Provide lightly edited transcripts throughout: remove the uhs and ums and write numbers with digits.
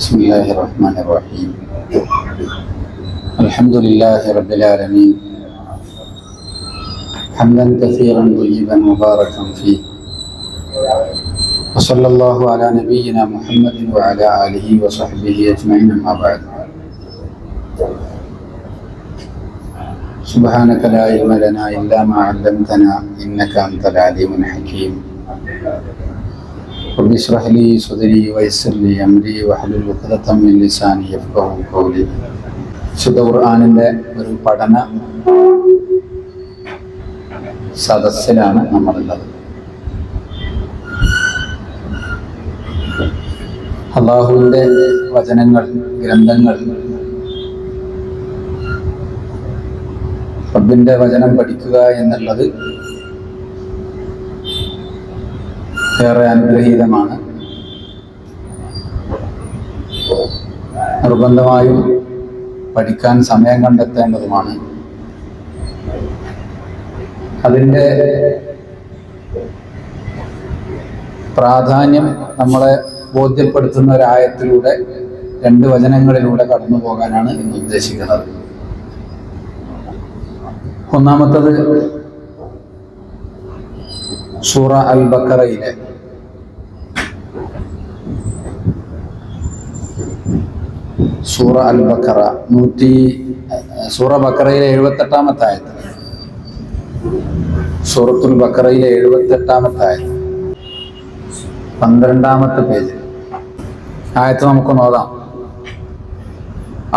بسم الله الرحمن الرحيم. الحمد لله رب العالمين حمدا كثيرا طيبا مباركا فيه، وصلى الله على نبينا محمد وعلى آله وصحبه أجمعين، أما بعد. سبحانك لا علم لنا إلا ما علمتنا إنك أنت العليم الحكيم. رب اشرح لي صدري ويسر لي أمري واحلل عقدة من لساني يفقهوا قولي. വിശുദ്ധ ഖുർആനിന്റെ ഒരു പഠന സദസ്സിലാണ് നമ്മളുള്ളത്. അല്ലാഹുവിന്റെ വചനങ്ങൾ, ഗ്രന്ഥങ്ങൾ, റബ്ബിന്റെ വചനം പഠിക്കുക എന്നുള്ളത് ഏറെ അനുഗ്രഹീതമാണ്. നിർബന്ധമായും പഠിക്കാൻ സമയം കണ്ടെത്തേണ്ടതുമാണ്. അതിൻ്റെ പ്രാധാന്യം നമ്മളെ ബോധ്യപ്പെടുത്തുന്ന ഒരായത്തിലൂടെ, രണ്ട് വചനങ്ങളിലൂടെ കടന്നു പോകാനാണ് ഇന്ന് ഉദ്ദേശിക്കുന്നത്. ഒന്നാമത്തത് സൂറ അൽ ബഖറയിലെ സൂറ അൽ ബഖറ സൂറ ബഖറയിലെ 78-ാമത്തെ ആയത്ത്, സൂറത്തുൽ ബഖറയിലെ 78-ാമത്തെ ആയത്ത്, 12-ാമത്തെ പേജ് ആയത്ത് നമുക്ക് നോക്കാം.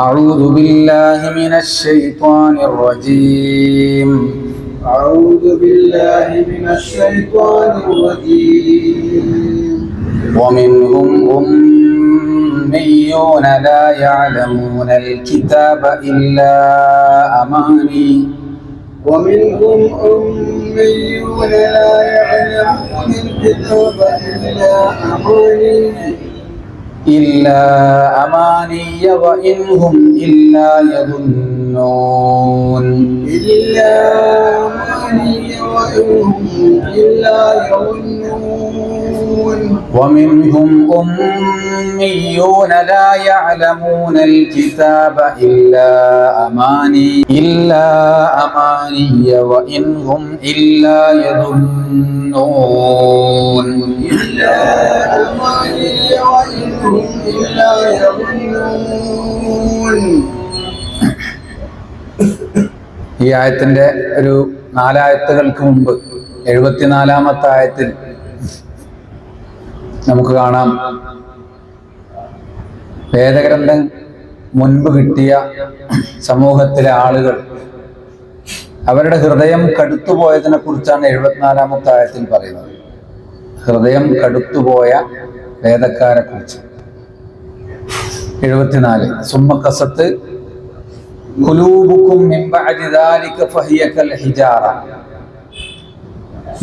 അഊദു ബില്ലാഹി മിനശ് ശൈത്വാനിർ റജീം. أعوذ بالله من الشيطان الرجيم. ومنهم أميون لا يعلمون الكتاب إلا أماني. ومنهم أميون لا يعلمون الكتاب إلا أماني وإن هم إلا يظنون. ومنهم أميون لا يعلمون الكتاب إلا أماني وإن هم إلا يظنون. ഈ ആയത്തിന്റെ ഒരു 4 ആയത്തുകൾക്ക് മുമ്പ് 74-ാമത്തെ ആയത്തിൽ നമുക്ക് കാണാം, വേദഗ്രന്ഥം മുൻപ് കിട്ടിയ സമൂഹത്തിലെ ആളുകൾ അവരുടെ ഹൃദയം കടുത്തുപോയതിനെ കുറിച്ചാണ് 74-ാമത്തെ ആയത്തിൽ പറയുന്നത്. ഹൃദയം കടുത്തുപോയ വേദക്കാരെ കുറിച്ച്. 74 സുമ്മ ഖസത്ത് ഖുലൂബുകും മിൻ ബഅദി ദാലിക ഫഹിയ കൽ ഹിജാറ.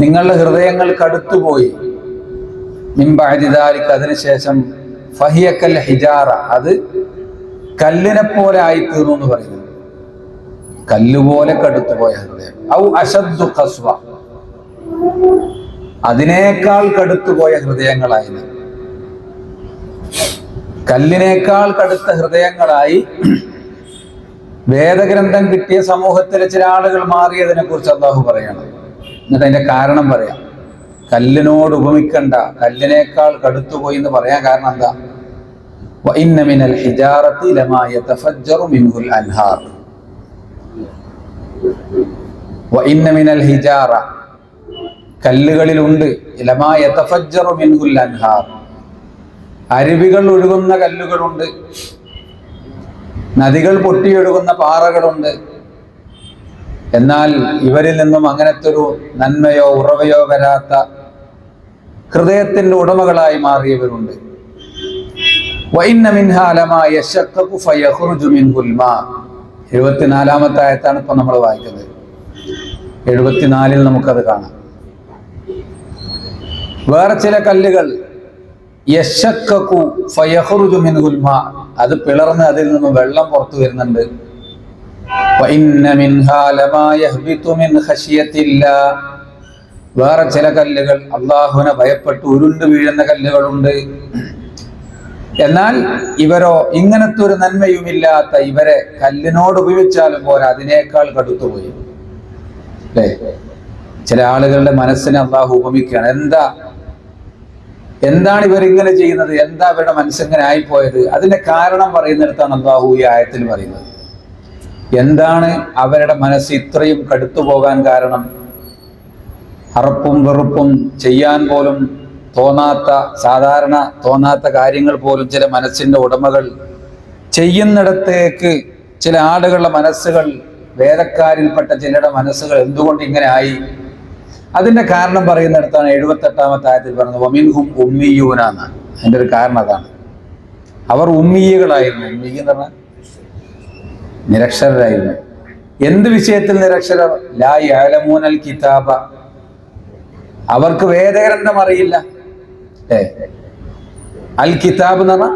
നിങ്ങളുടെ ഹൃദയങ്ങൾ കടുത്തുപോയി. മിൻ ബഅദി ദാലിക, അതിനുശേഷം ഫഹിയ കൽ ഹിജാറ, അത് കല്ലിനെ പോലെ ആയിത്തീർന്നു എന്ന് പറയുന്നു. കല്ലുപോലെ കടുത്തുപോയ ഹൃദയം. ഔ അശദ്ദു ഖസ്വ, അതിനേക്കാൾ കടുത്തുപോയ ഹൃദയങ്ങളായി, കല്ലിനേക്കാൾ കടുത്ത ഹൃദയങ്ങളായി വേദഗ്രന്ഥം കിട്ടിയ സമൂഹത്തിലെ ചില ആളുകൾ മാറിയതിനെ കുറിച്ച് അല്ലാഹു പറയണം. എന്നിട്ട് അതിന്റെ കാരണം പറയാം. കല്ലിനോട് ഉപമിക്കണ്ട, കല്ലിനേക്കാൾ കടുത്തുപോയി എന്ന് പറയാൻ കാരണം എന്താ? വഇന്ന മിനൽ ഹിജാറത്തി ലമാ യതഫജ്ജറു മിൻഹുൽ അൻഹാർ. വഇന്ന മിനൽ ഹിജാറ, കല്ലുകളിലുണ്ട്, ലമാ യതഫജ്ജറു മിൻഹുൽ അൻഹാർ, അരുവികൾ ഒഴുകുന്ന കല്ലുകളുണ്ട്, നദികൾ പൊട്ടിയൊഴുകുന്ന പാറകളുണ്ട്. എന്നാൽ ഇവരിൽ നിന്നും അങ്ങനത്തെ ഒരു നന്മയോ ഉറവയോ വരാത്ത ഹൃദയത്തിന്റെ ഉടമകളായി മാറിയവരുണ്ട്. വഇന്ന മിൻഹാ ലമാ യശഖഖു ഫയഖ്റുജു മിൻഹുൽ മാ. 74-ാമത്തെ ആയത്താണ് ഇപ്പൊ നമ്മൾ വായിക്കുന്നത്. 74-ൽ നമുക്കത് കാണാം. വേറെ ചില കല്ലുകൾ യശഖഖു ഫയഖ്റുജു മിൻഹുൽ മാ, അത് പിളർന്ന് അതിൽ നിന്നും വെള്ളം പുറത്തു വരുന്നുണ്ട്. വഇന്ന മിൻഹാ ലമാ യഹ്ബിതു മിൻ ഖശിയത്തില്ലാ, വേറെ ചില കല്ലുകൾ അള്ളാഹുവിനെ ഭയപ്പെട്ട് ഉരുണ്ടു വീഴുന്ന കല്ലുകളുണ്ട്. എന്നാൽ ഇവരോ ഇങ്ങനത്തെ ഒരു നന്മയുമില്ലാത്ത ഇവരെ കല്ലിനോട് ഉപയോഗിച്ചാലും പോരാ, അതിനേക്കാൾ കടുത്തുപോയി. അല്ലേ? ചില ആളുകളുടെ മനസ്സിനെ അള്ളാഹു ഉപമിക്കുകയാണ്. എന്താണ് ഇവരിങ്ങനെ ചെയ്യുന്നത്? എന്താ അവരുടെ മനസ്സിങ്ങനെ ആയിപ്പോയത്? അതിന്റെ കാരണം പറയുന്നിടത്താണ് അള്ളാഹു ഈ ആയത്തിൽ പറയുന്നത്. എന്താണ് അവരുടെ മനസ്സ് ഇത്രയും കടുത്തു പോകാൻ കാരണം? അറപ്പും വെറുപ്പും ചെയ്യാൻ പോലും സാധാരണ തോന്നാത്ത കാര്യങ്ങൾ പോലും ചില മനസ്സിന്റെ ഉടമകൾ ചെയ്യുന്നിടത്തേക്ക് ചില ആളുകളുടെ മനസ്സുകൾ, വേദക്കാരിൽപ്പെട്ട ചിലരുടെ മനസ്സുകൾ എന്തുകൊണ്ട് ഇങ്ങനെ ആയി? അതിന്റെ കാരണം പറയുന്നിടത്താണ് 78-ാമത്തെ ആയത്തിൽ പറഞ്ഞത് വമിൻഹും ഉമ്മിയൂനാണ്. അതിന്റെ ഒരു കാരണം അതാണ്. അവർ ഉമ്മിയകളായിരുന്നു. ഉമ്മി എന്ന് പറഞ്ഞാൽ നിരക്ഷരരായിരുന്നു. എന്ത് വിഷയത്തിൽ നിരക്ഷരർ? ലാ യഅലമൂനൽ കിതാബ, അവർക്ക് വേദഗ്രന്ഥം അറിയില്ല. അൽ കിതാബ് എന്ന് പറഞ്ഞാൽ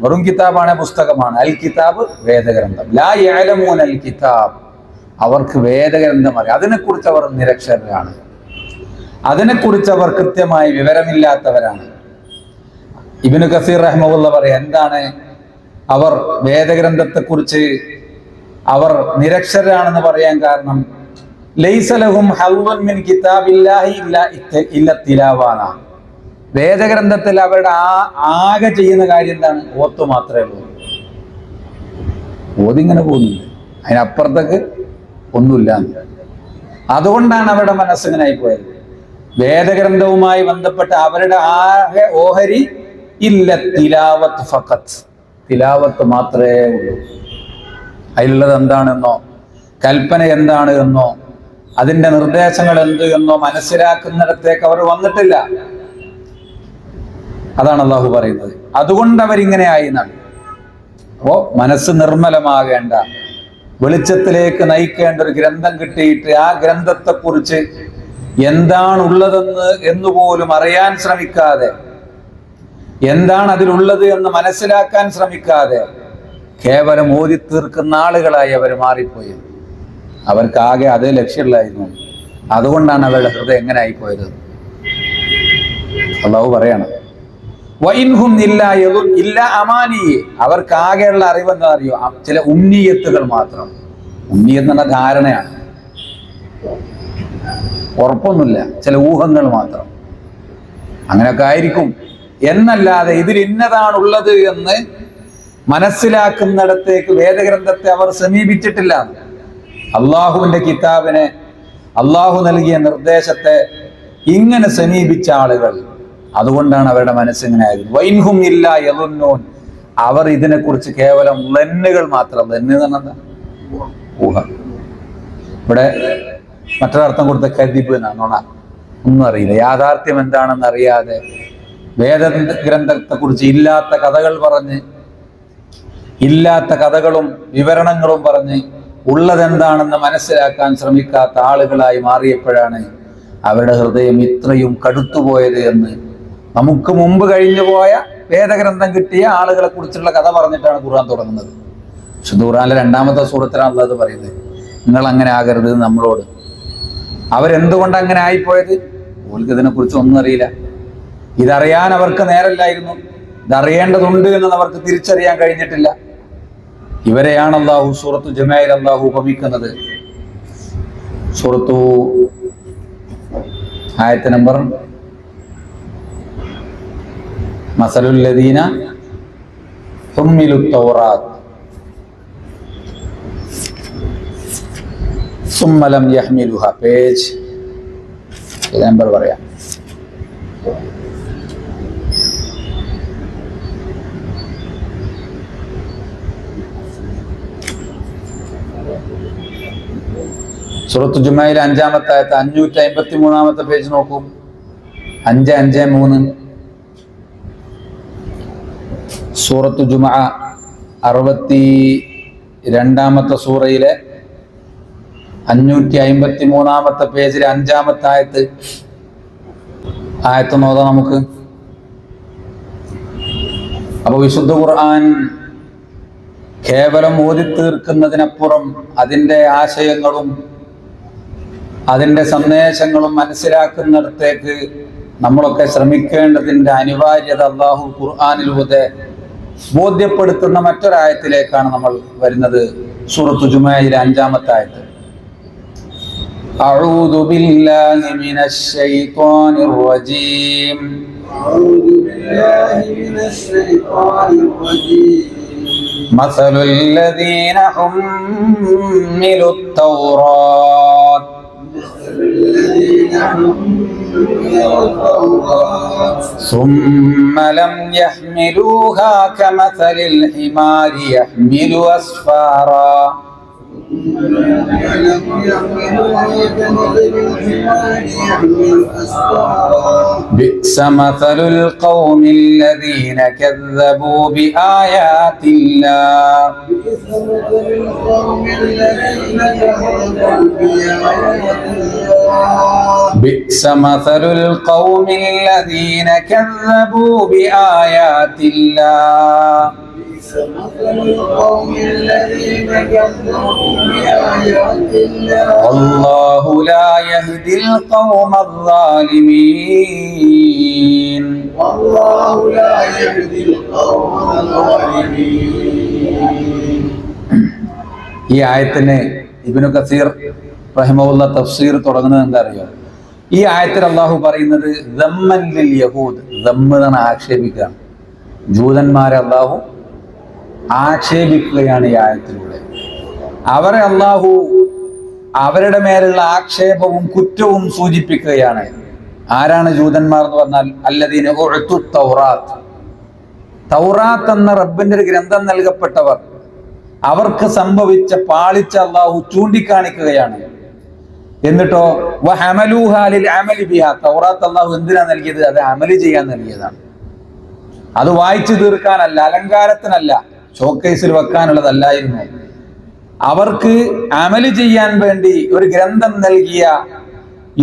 വെറും കിതാബാണ്, പുസ്തകമാണ്. അൽ കിതാബ് വേദഗ്രന്ഥം. ലാ യഅലമൂനൽ കിതാബ്, അവർക്ക് വേദഗ്രന്ഥം അറിയാം. അതിനെക്കുറിച്ച് അവർ നിരക്ഷരരാണ്. അതിനെക്കുറിച്ച് അവർ കൃത്യമായി വിവരമില്ലാത്തവരാണ്. ഇബ്നു കസീർ റഹ്മഹുള്ള പറയാം, എന്താണ് അവർ വേദഗ്രന്ഥത്തെക്കുറിച്ച് അവർ നിരക്ഷരാണെന്ന് പറയാൻ കാരണം? ലൈസ ലഹും ഹള്ളുൻ മിൻ കിതാബില്ലാഹി ഇല്ല തിലാവാന. വേദഗ്രന്ഥത്തിൽ അവരുടെ ആകെ ചെയ്യുന്ന കാര്യം എന്താണ്? ഓത്ത് മാത്രമേ ഉള്ളൂ. ഓതിങ്ങനെ പോകുന്നില്ല, അതിനപ്പുറത്തേക്ക് ഒന്നുമില്ല. അതുകൊണ്ടാണ് അവരുടെ മനസ്സിങ്ങനെ ആയിപ്പോയത്. വേദഗ്രന്ഥവുമായി ബന്ധപ്പെട്ട അവരുടെ ആകെ ഓഹരി ഇല്ല തിലാവത്ത് ഫഖത്ത്, തിലാവത്ത് മാത്രമേ ഉള്ളൂ. അതിലുള്ളത് എന്താണെന്നോ കൽപ്പന എന്താണ് എന്നോ അതിൻ്റെ നിർദ്ദേശങ്ങൾ എന്ത് എന്നോ മനസ്സിലാക്കുന്നിടത്തേക്ക് അവർ വന്നിട്ടില്ല. അതാണ് അള്ളാഹു പറയുന്നത്. അതുകൊണ്ട് അവരിങ്ങനെ ആയി എന്നാണ്. അപ്പോ മനസ്സ് നിർമ്മലമാകേണ്ട, വെളിച്ചത്തിലേക്ക് നയിക്കേണ്ട ഒരു ഗ്രന്ഥം കിട്ടിയിട്ട് ആ ഗ്രന്ഥത്തെക്കുറിച്ച് എന്താണുള്ളതെന്ന് എന്നുപോലും അറിയാൻ ശ്രമിക്കാതെ, എന്താണ് അതിലുള്ളത് എന്ന് മനസ്സിലാക്കാൻ ശ്രമിക്കാതെ കേവലം ഓതി തീർക്കുന്ന ആളുകളായി അവർ മാറിപ്പോയി. അവർക്കാകെ അതേ ലക്ഷ്യമുള്ളായിരുന്നു. അതുകൊണ്ടാണ് അവരുടെ ഹൃദയം എങ്ങനെ ആയിപ്പോയത്. അള്ളാഹു പറയണം, വഇൻഹും ഇല്ല അമാനി, അവർക്കാകെയുള്ള അറിവെന്താ അറിയോ? ചില ഉന്നീയത്തുകൾ മാത്രം. ഉന്നീയത്ത് എന്ന ധാരണയാണ്, ഉറപ്പൊന്നുമില്ല, ചില ഊഹങ്ങൾ മാത്രം. അങ്ങനെയൊക്കെ ആയിരിക്കും എന്നല്ലാതെ ഇതിൽ ഇന്നതാണുള്ളത് എന്ന് മനസ്സിലാക്കുന്നിടത്തേക്ക് വേദഗ്രന്ഥത്തെ അവർ സമീപിച്ചിട്ടില്ല. അള്ളാഹുവിന്റെ കിതാബിനെ, അള്ളാഹു നൽകിയ നിർദ്ദേശത്തെ ഇങ്ങനെ സമീപിച്ച ആളുകൾ, അതുകൊണ്ടാണ് അവരുടെ മനസ്സിങ്ങനെ ആയത്. വൈൻഹും ഇല്ല യളുന്നൂൻ, അവർ ഇതിനെക്കുറിച്ച് കേവലം ലന്നുകൾ മാത്രം. ലന്ന് എന്ന് പറഞ്ഞാൽ ഊഹം. ഇവിടെ മറ്റൊരർത്ഥം കൊടുത്ത കദിബ് എന്നാണ്, നുണ. ഒന്നും അറിയില്ല, യാഥാർത്ഥ്യം എന്താണെന്ന് അറിയാതെ വേദഗ്രന്ഥത്തെക്കുറിച്ച് ഇല്ലാത്ത കഥകൾ പറഞ്ഞ്, ഇല്ലാത്ത കഥകളും വിവരണങ്ങളും പറഞ്ഞ് ഉള്ളതെന്താണെന്ന് മനസ്സിലാക്കാൻ ശ്രമിക്കാത്ത ആളുകളായി മാറിയപ്പോഴാണ് അവരുടെ ഹൃദയം ഇത്രയും കടുത്തുപോയത് എന്ന് നമുക്ക് മുമ്പ് കഴിഞ്ഞു പോയ വേദഗ്രന്ഥം കിട്ടിയ ആളുകളെ കുറിച്ചുള്ള കഥ പറഞ്ഞിട്ടാണ് ഖുർആൻ തുടങ്ങുന്നത്. വിശുദ്ധ ഖുർആനിലെ 2-ാമത്തെ സൂറത്തിലാണ് അല്ലാഹു പറയുന്നത്, നിങ്ങൾ അങ്ങനെ ആകരുത് നമ്മളോട്. അവരെന്തുകൊണ്ട് അങ്ങനെ ആയിപ്പോയത്? ഓൾക്ക് ഇതിനെക്കുറിച്ച് ഒന്നും അറിയില്ല. ഇതറിയാൻ അവർക്ക് നേരമില്ലായിരുന്നു. ഇതറിയേണ്ടതുണ്ട് എന്ന് അവർക്ക് തിരിച്ചറിയാൻ കഴിഞ്ഞിട്ടില്ല. ഇവരെയാണ് അള്ളാഹു സൂറത്തു ജുമഅയിൽ അള്ളാഹു ഉപമിക്കുന്നത്. സൂറത്തു ആയത്ത് നമ്പർ മസലുല്ലദീന ഹുമ്മിലുത് തൗറാത്ത് സുമ്മ ലം യഹ്മിലുഹ, പേജ് നമ്പർ പറയാം. സൂറത്തു ജുമഅയിലെ 5-ാമത്തെ ആയത്ത് 553-ാമത്തെ പേജ് നോക്കൂ. 553 സൂറത്തു ജുമഅ 62-ാമത്തെ സൂറയിലെ 553-ാമത്തെ പേജിലെ 5-ാമത്തെ ആയത്ത് നോക്കാം നമുക്ക്. അപ്പൊ വിശുദ്ധ ഖുർആൻ കേവലം ഓതി തീർക്കുന്നതിനപ്പുറം അതിൻ്റെ ആശയങ്ങളും അതിൻ്റെ സന്ദേശങ്ങളും മനസ്സിലാക്കുന്നിടത്തേക്ക് നമ്മളൊക്കെ ശ്രമിക്കേണ്ടതിൻ്റെ അനിവാര്യത അള്ളാഹു ഖുർആനിലൂടെ ബോധ്യപ്പെടുത്തുന്ന മറ്റൊരായത്തിലേക്കാണ് നമ്മൾ വരുന്നത്. സൂറത്തു ജുമഅയിലെ 5-ാമത്തെ ആയത്ത്. അഊദു ബില്ലാഹി മിനശ് ശൈത്വാനിർ റജീം. أعوذ بالله من الشيطان الرجيم. مثل الذين حملوا التوراة ثم لم يحملوها كمثل الحمار يحمل أسفارا بئس مثل القوم الذين كذبوا بآيات الله بئس مثل القوم الذين كذبوا بآيات الله والله لا يهدي القوم الظالمين. والله لا يهدي القوم الظالمين. ഈ ആയത്തിന് ഇബ്നു കസീർ റഹിമഹുല്ല തഫ്സീർ തുടങ്ങുന്നത് എന്താ അറിയോ? ഈ ആയത്തിൽ അള്ളാഹു പറയുന്നത് ദമ്മൻ ലിൽ യഹൂദ്, ദമ്മ് എന്ന് ആക്ഷേപിക്കുകയാണ്. ജൂതന്മാരെ അള്ളാഹു ആക്ഷേപിക്കുകയാണ് ഈ ആയത്തിലൂടെ. അവരെ അള്ളാഹു അവരുടെ മേലുള്ള ആക്ഷേപവും കുറ്റവും സൂചിപ്പിക്കുകയാണ്. ആരാണ് ജൂതന്മാർ എന്ന് പറഞ്ഞാൽ അല്ലദീന ഉഅ്തു തൗറാത്ത്, തൗറാത്ത് എന്ന റബ്ബിന്റെ ഒരു ഗ്രന്ഥം നൽകപ്പെട്ടവർ, അവർക്ക് സംഭവിച്ച പാളിച്ച അള്ളാഹു ചൂണ്ടിക്കാണിക്കുകയാണ്. എന്നിട്ടോ വഹമലൂഹാ ലിൽ അമലി ബിഹാ, തൗറാത്ത് അള്ളാഹു എന്തിനാ നൽകിയത്? അത് അമല് ചെയ്യാൻ നൽകിയതാണ്. അത് വായിച്ചു തീർക്കാനല്ല, അലങ്കാരത്തിനല്ല, ഷോക്കേസിൽ വെക്കാനുള്ളതല്ലായിരുന്നു. അവർക്ക് അമല് ചെയ്യാൻ വേണ്ടി ഒരു ഗ്രന്ഥം നൽകിയ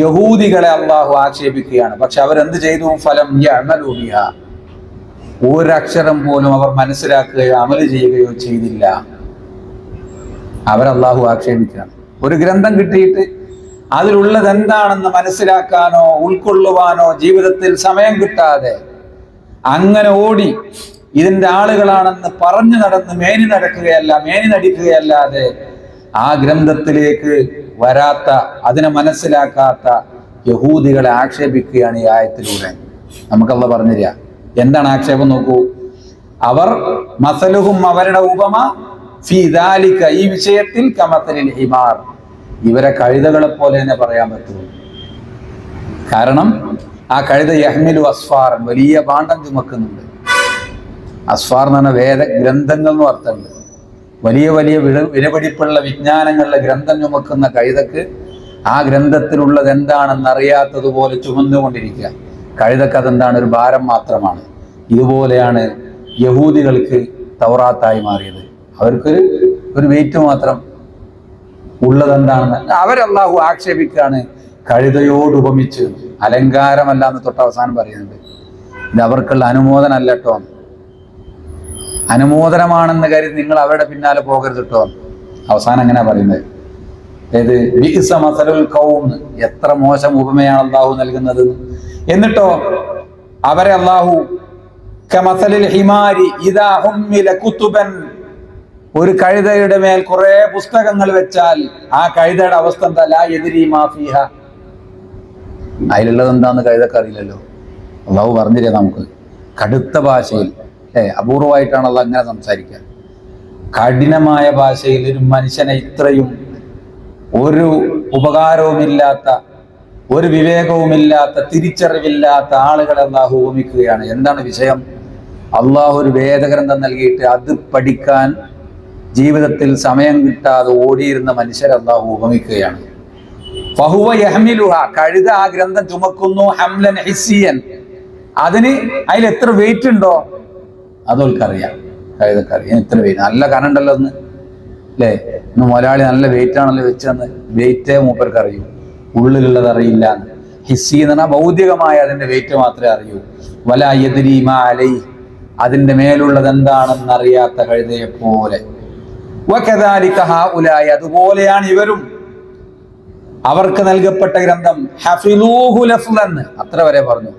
യഹൂദികളെ അള്ളാഹു ആക്ഷേപിക്കുകയാണ്. പക്ഷെ അവരെന്ത് ചെയ്തു? ഫലം യഅമലൂ ബിഹാ, ഒരക്ഷരം പോലും അവർ മനസ്സിലാക്കുകയോ അമല് ചെയ്യുകയോ ചെയ്തില്ല. അവരല്ലാഹു ആക്ഷേപിക്കുകയാണ്. ഒരു ഗ്രന്ഥം കിട്ടിയിട്ട് അതിലുള്ളത് എന്താണെന്ന് മനസ്സിലാക്കാനോ ഉൾക്കൊള്ളുവാനോ ജീവിതത്തിൽ സമയം കിട്ടാതെ അങ്ങനെ ഓടി ഇതിന്റെ ആളുകളാണെന്ന് പറഞ്ഞു നടന്ന് മേനി നടിക്കുകയല്ലാതെ ആ ഗ്രന്ഥത്തിലേക്ക് വരാത്ത, അതിനെ മനസ്സിലാക്കാത്ത യഹൂദികളെ ആക്ഷേപിക്കുകയാണ് ഈ ആയത്തിലൂടെ. നമുക്കല്ല പറഞ്ഞില്ല എന്താണ് ആക്ഷേപം നോക്കൂ. അവർ മസലുഹും, അവരുടെ ഉപമ, ഫീ ദാലിക, ഈ വിഷയത്തിൽ, കമസലിൽ ഹിമാർ, ഇവരെ കഴുതകളെ പോലെ തന്നെ പറയാൻ പറ്റുള്ളൂ. കാരണം ആ കഴുത യഹ്മിലു അസ്ഫാർ, വലിയ ഭാണ്ഡം ചുമക്കുന്നുണ്ട്. അസ്ഫാർ എന്ന് പറഞ്ഞ വേദ ഗ്രന്ഥങ്ങൾ എന്ന് അർത്ഥമുണ്ട്. വലിയ വലിയ വിലപിടിപ്പുള്ള വിജ്ഞാനങ്ങളുടെ ഗ്രന്ഥം ചുമക്കുന്ന കഴുതക്ക് ആ ഗ്രന്ഥത്തിലുള്ളത് എന്താണെന്ന് അറിയാത്തതുപോലെ ചുമന്നുകൊണ്ടിരിക്കുക. കഴുതക്ക് അതെന്താണ്? ഒരു ഭാരം മാത്രമാണ്. ഇതുപോലെയാണ് യഹൂദികൾക്ക് തൗറാത്തായി മാറിയത്. അവർക്കൊരു വെയിറ്റ് മാത്രം ഉള്ളതെന്താണെന്ന് അവരല്ലാഹു ആക്ഷേപിക്കുകയാണ്. കഴുതയോട് ഉപമിച്ച്, അലങ്കാരമല്ല എന്ന് തൊട്ട് അവസാനം പറയുന്നുണ്ട്. ഇത് അവർക്കുള്ള അനുമോദനമല്ല കേട്ടോ, അനുമോദനമാണെന്ന് കരുതി നിങ്ങൾ അവരുടെ പിന്നാലെ പോകരുത് കേട്ടോ. അവസാനം എങ്ങനെ പറയുന്നത്? അതായത് ബിഇസ മസലുൽ ഖൗം, എത്ര മോശം ഉപമയാണ് അള്ളാഹു നൽകുന്നത്. എന്നിട്ടോ അവരെ അള്ളാഹു കമസലിൽ ഹിമാരി ഇദാ ഹുമ്മില കുതുബൻ, ഒരു കഴുതയുടെ മേൽ കുറെ പുസ്തകങ്ങൾ വെച്ചാൽ ആ കഴുതയുടെ അവസ്ഥ എന്താ? ലാ യദ്രി മാ ഫീഹ, അതിലുള്ളത് എന്താന്ന് കഴുതക്ക് അറിയില്ലല്ലോ. അള്ളാഹു പറഞ്ഞില്ലേ നമുക്ക് കടുത്ത ഭാഷയിൽ, അപൂർവമായിട്ടാണ് അള്ളാഹ് അങ്ങനെ സംസാരിക്കുക. കഠിനമായ ഭാഷയിൽ ഒരു മനുഷ്യനെ ഇത്രയും ഒരു ഉപകാരവുമില്ലാത്ത, ഒരു വിവേകവുമില്ലാത്ത, തിരിച്ചറിവില്ലാത്ത ആളുകളെ അള്ളാഹു ഉപമിക്കുകയാണ്. എന്താണ് വിഷയം? അള്ളാഹു ഒരു വേദഗ്രന്ഥം നൽകിയിട്ട് അത് പഠിക്കാൻ ജീവിതത്തിൽ സമയം കിട്ടാതെ ഓടിയിരുന്ന മനുഷ്യരെ അള്ളാഹു ഉപമിക്കുകയാണ്. ഫഹുവ യഹ്മിലുഹ, കഴുത ആ ഗ്രന്ഥം ചുമക്കുന്നു. ഹംലൻ ഹിസ്സിയൻ, അതിന് അതിൽ എത്ര വെയിറ്റ് ഉണ്ടോ അതോൽക്കറിയാം. കഴുതക്കറിയാം എത്ര വെയിറ്റ്. നല്ല കനണ്ടല്ലോ ഒന്ന്, അല്ലേ? ഇന്ന് മുതലാളി നല്ല വെയിറ്റ് ആണല്ലോ വെച്ചെന്ന്, വെയിറ്റേ മൂപ്പർക്ക് അറിയൂ, ഉള്ളിലുള്ളത് അറിയില്ല. ഹിസ്സി എന്ന് പറഞ്ഞാൽ ഭൗതികമായ അതിന്റെ വെയിറ്റ് മാത്രമേ അറിയൂ. വലാ യദ്രി മാ അലൈഹി, അതിന്റെ മേലുള്ളത് എന്താണെന്ന് അറിയാത്ത കഴുതയെ പോലെ. വകദാലിക ഹൗലായി, അതുപോലെയാണ് ഇവരും. അവർക്ക് നൽകപ്പെട്ട ഗ്രന്ഥം ഹഫിലൂഹു ലഫ്ളൻ, അത്ര വരെ പറഞ്ഞു.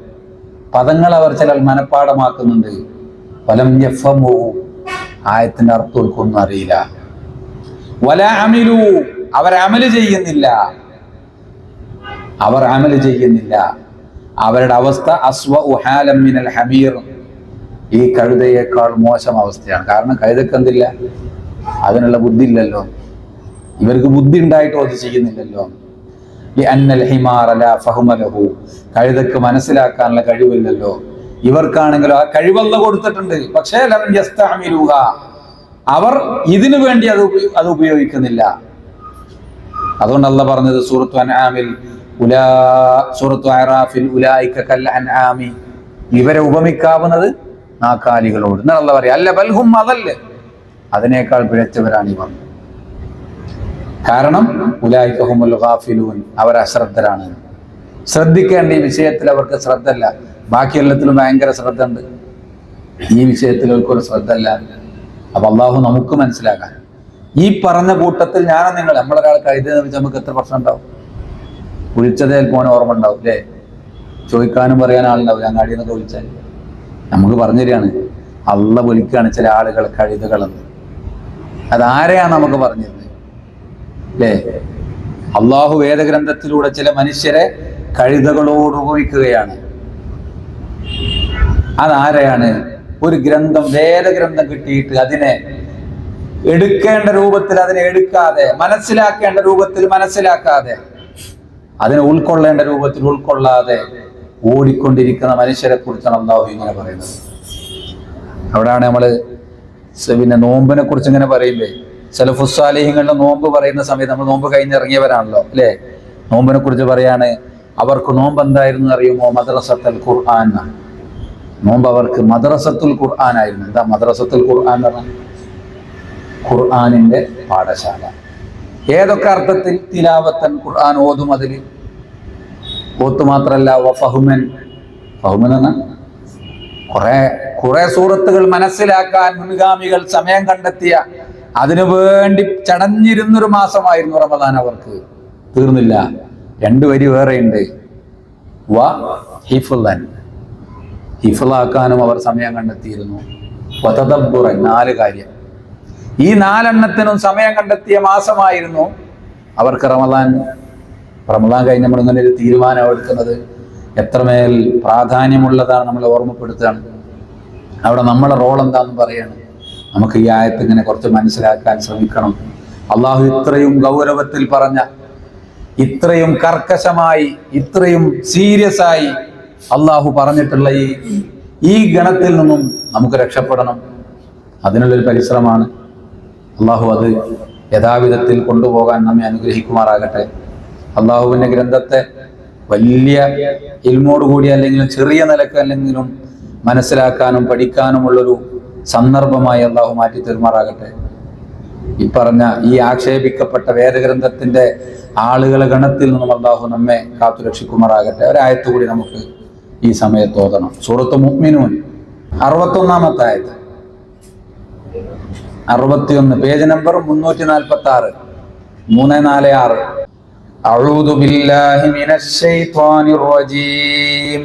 പദങ്ങൾ അവർ ചിലർ മനഃപ്പാടമാക്കുന്നുണ്ട്. വലം യഫ്ഹമു, ആയത്തിന്റെ അർത്ഥം ഓൽക്കൊന്നും അറിയില്ല. വല അമിലു, അവർ അമല് ചെയ്യുന്നില്ല. അവരുടെ അവസ്ഥ അസ്വഉ ഹാലം മിനൽ ഹമീർ, ഈ കഴുതയേക്കാൾ മോശം അവസ്ഥയാണ്. കാരണം കഴുതക്ക് എന്തില്ല? അതിനുള്ള ബുദ്ധി ഇല്ലല്ലോ. ഇവർക്ക് ബുദ്ധി ഉണ്ടായിട്ടും അത് ചെയ്യുന്നില്ലല്ലോ. ലിഅന്നൽ ഹിമാറ ലാ ഫഹ്മ ലഹു, കഴുതക്ക് മനസ്സിലാക്കാനുള്ള കഴിവില്ലല്ലോ. ഇവർക്കാണെങ്കിലോ ആ കഴിവല്ല കൊടുത്തിട്ടുണ്ട്. പക്ഷേ ലം യസ്തഅമിലുഹ, അവർ ഇതിനു വേണ്ടി അത് ഉപയോഗിക്കുന്നില്ല. അതുകൊണ്ട് അല്ലാഹ് പറഞ്ഞത് സൂറത്തു അൻആമിൽ, സൂറത്തു അറാഫിൽ, ഉലൈക കൽ അൻആമി, ഇവരെ ഉപമിക്കാവുന്നത് നാക്കാലികളോട്. എന്നാണ് അല്ലാഹ് പറയാ, അല്ല ബൽഹും അദല്ല, അതിനേക്കാൾ പിഴച്ചവരാണ് ഇവർ. കാരണം ഉലൈക ഹുമുൽ ഗാഫിലൂൻ, അവർ അശ്രദ്ധരാണ്. ശ്രദ്ധിക്കേണ്ട ഈ വിഷയത്തിൽ അവർക്ക് ശ്രദ്ധ ഇല്ല. ബാക്കി എല്ലാത്തിലും ഭയങ്കര ശ്രദ്ധ ഉണ്ട്, ഈ വിഷയത്തിൽ അവർക്കൊരു ശ്രദ്ധ ഇല്ല. അപ്പൊ അള്ളാഹു നമുക്ക് മനസ്സിലാക്കാൻ, ഈ പറഞ്ഞ കൂട്ടത്തിൽ ഞാനും നിങ്ങൾ, നമ്മളൊരാൾ കഴുതെന്ന് വെച്ചാൽ നമുക്ക് എത്ര പ്രശ്നം ഉണ്ടാവും? വിളിച്ചതേ ചിലപ്പോൾ ഓർമ്മ ഉണ്ടാവും അല്ലേ? ചോദിക്കാനും പറയാൻ ആളുണ്ടാവില്ല. അങ്ങാടി എന്നൊക്കെ വിളിച്ചാൽ നമുക്ക് പറഞ്ഞു തരികയാണ്, അള്ള വിളിക്കുകയാണ് ചില ആളുകൾ കഴുതകളെന്ന്. അതാരെയാണ് നമുക്ക് പറഞ്ഞിരുന്നത് അല്ലേ? അള്ളാഹു വേദഗ്രന്ഥത്തിലൂടെ ചില മനുഷ്യരെ കഴുതകളോട് ഉപയോഗിക്കുകയാണ്. അതാരെയാണ്? ഒരു ഗ്രന്ഥം, വേദഗ്രന്ഥം കിട്ടിയിട്ട് അതിനെ എടുക്കേണ്ട രൂപത്തിൽ അതിനെ എടുക്കാതെ, മനസ്സിലാക്കേണ്ട രൂപത്തിൽ മനസ്സിലാക്കാതെ, അതിനെ ഉൾക്കൊള്ളേണ്ട രൂപത്തിൽ ഉൾക്കൊള്ളാതെ ഓടിക്കൊണ്ടിരിക്കുന്ന മനുഷ്യരെ കുറിച്ചാണ് അല്ലാഹു ഇങ്ങനെ പറയുന്നത്. അവിടെയാണ് നമ്മള് പിന്നെ നോമ്പിനെ കുറിച്ച് ഇങ്ങനെ പറയുമ്പേ, സലഫുസ് സാലിഹീങ്ങളുടെ നോമ്പ് പറയുന്ന സമയത്ത്, നമ്മൾ നോമ്പ് കഴിഞ്ഞിറങ്ങിയവരാണല്ലോ അല്ലേ? നോമ്പിനെ കുറിച്ച് പറയാണ്, അവർക്ക് നോമ്പ് എന്തായിരുന്നു അറിയുമോ? മദ്രസത്തുൽ ഖുർആൻ. നോമ്പ് അവർക്ക് മദ്രസത്തുൽ ഖുർആൻ ആയിരുന്നു. എന്താ മദ്രസത്തുൽ ഖുർആൻ എന്ന് പറഞ്ഞാൽ? ഖുർആനിന്റെ പാഠശാല. ഏതൊക്കെ അർത്ഥത്തിൽ? തിലാവത്തൻ, ഖുർആൻ ഓതും, അതിൽ ഓത്ത് മാത്രല്ല, ഫഹ്മൻ. ഫഹ്മൻ എന്ന കുറെ സൂറത്തുകൾ മനസ്സിലാക്കാൻ മുൻഗാമികൾ സമയം കണ്ടെത്തിയ, അതിനു വേണ്ടി ചടഞ്ഞിരുന്നൊരു മാസമായിരുന്നു റമദാൻ അവർക്ക്. തീർന്നില്ല, 2 വരി വേറെയുണ്ട്. ഹിഫ്ളാക്കാനും അവർ സമയം കണ്ടെത്തിയിരുന്നു. വതദബ്ബുറൻ, 4 കാര്യം. ഈ 4 എണ്ണത്തിനും സമയം കണ്ടെത്തിയ മാസമായിരുന്നു അവർക്ക് റമദാൻ. റമദാൻ കഴിഞ്ഞ് നമ്മൾ ഇങ്ങനെ ഒരു തീരുമാനം എടുക്കുന്നത് എത്രമേൽ പ്രാധാന്യമുള്ളതാണ് നമ്മളെ ഓർമ്മപ്പെടുത്തുകയാണ്. അവിടെ നമ്മളെ റോൾ എന്താണെന്ന് പറയാണ്. നമുക്ക് ഈ ആയത്ത് ഇങ്ങനെ കുറച്ച് മനസ്സിലാക്കാൻ ശ്രമിക്കണം. അള്ളാഹു ഇത്രയും ഗൗരവത്തിൽ പറഞ്ഞ, ഇത്രയും കർക്കശമായി, ഇത്രയും സീരിയസ് ആയി അള്ളാഹു പറഞ്ഞിട്ടുള്ള ഈ ഗണത്തിൽ നിന്നും നമുക്ക് രക്ഷപ്പെടണം. അതിനുള്ളൊരു പരിശ്രമമാണ്. അള്ളാഹു അത് യഥാവിധത്തിൽ കൊണ്ടുപോകാൻ നമ്മെ അനുഗ്രഹിക്കുമാറാകട്ടെ. അള്ളാഹുവിൻ്റെ ഗ്രന്ഥത്തെ വലിയ ഇൽമോടുകൂടി അല്ലെങ്കിലും ചെറിയ നിലക്ക് അല്ലെങ്കിലും മനസ്സിലാക്കാനും പഠിക്കാനുമുള്ളൊരു സന്ദർഭമായി അള്ളാഹു മാറ്റി തരുമാറാകട്ടെ. ഈ പറഞ്ഞ ഈ ആക്ഷേപിക്കപ്പെട്ട വേദഗ്രന്ഥത്തിന്റെ ആളുകളെ ഗണത്തിൽ നിന്നും അള്ളാഹു നമ്മെ കാത്തുരക്ഷിക്കുമാറാകട്ടെ. ഒരായത്ത് കൂടി നമുക്ക് ഈ സമയത്ത് ഓതണം. സൂറത്ത് മുഅ്മിനൂൻ 61-ാമത്തെ ആയത്ത്, 61, പേജ് നമ്പർ 346, 346. അഊദു ബില്ലാഹി മിനശ് ശൈത്വാനിർ റജീം.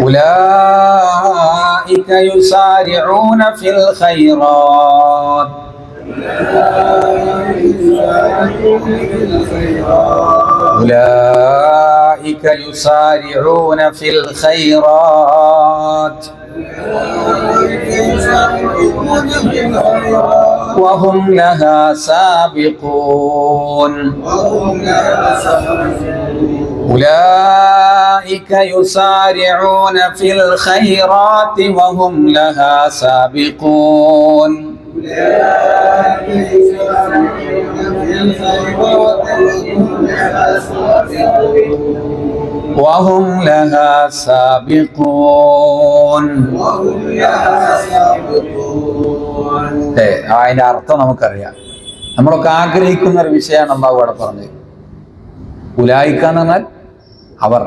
ഉലൈക യുസാരിഊന ഫിൽ ഖൈറാത്ത്. أولئك يسارعون في الخيرات وهم لها سابقون. أولئك يسارعون في الخيرات وهم لها سابقون. وهم لها سابقون. അതിന്റെ അർത്ഥം നമുക്കറിയാം. നമ്മളൊക്കെ ആഗ്രഹിക്കുന്ന ഒരു വിഷയമാണ് അല്ലാഹു അവിടെ പറഞ്ഞത്. ഉലൈക എന്ന് പറഞ്ഞാൽ അവർ.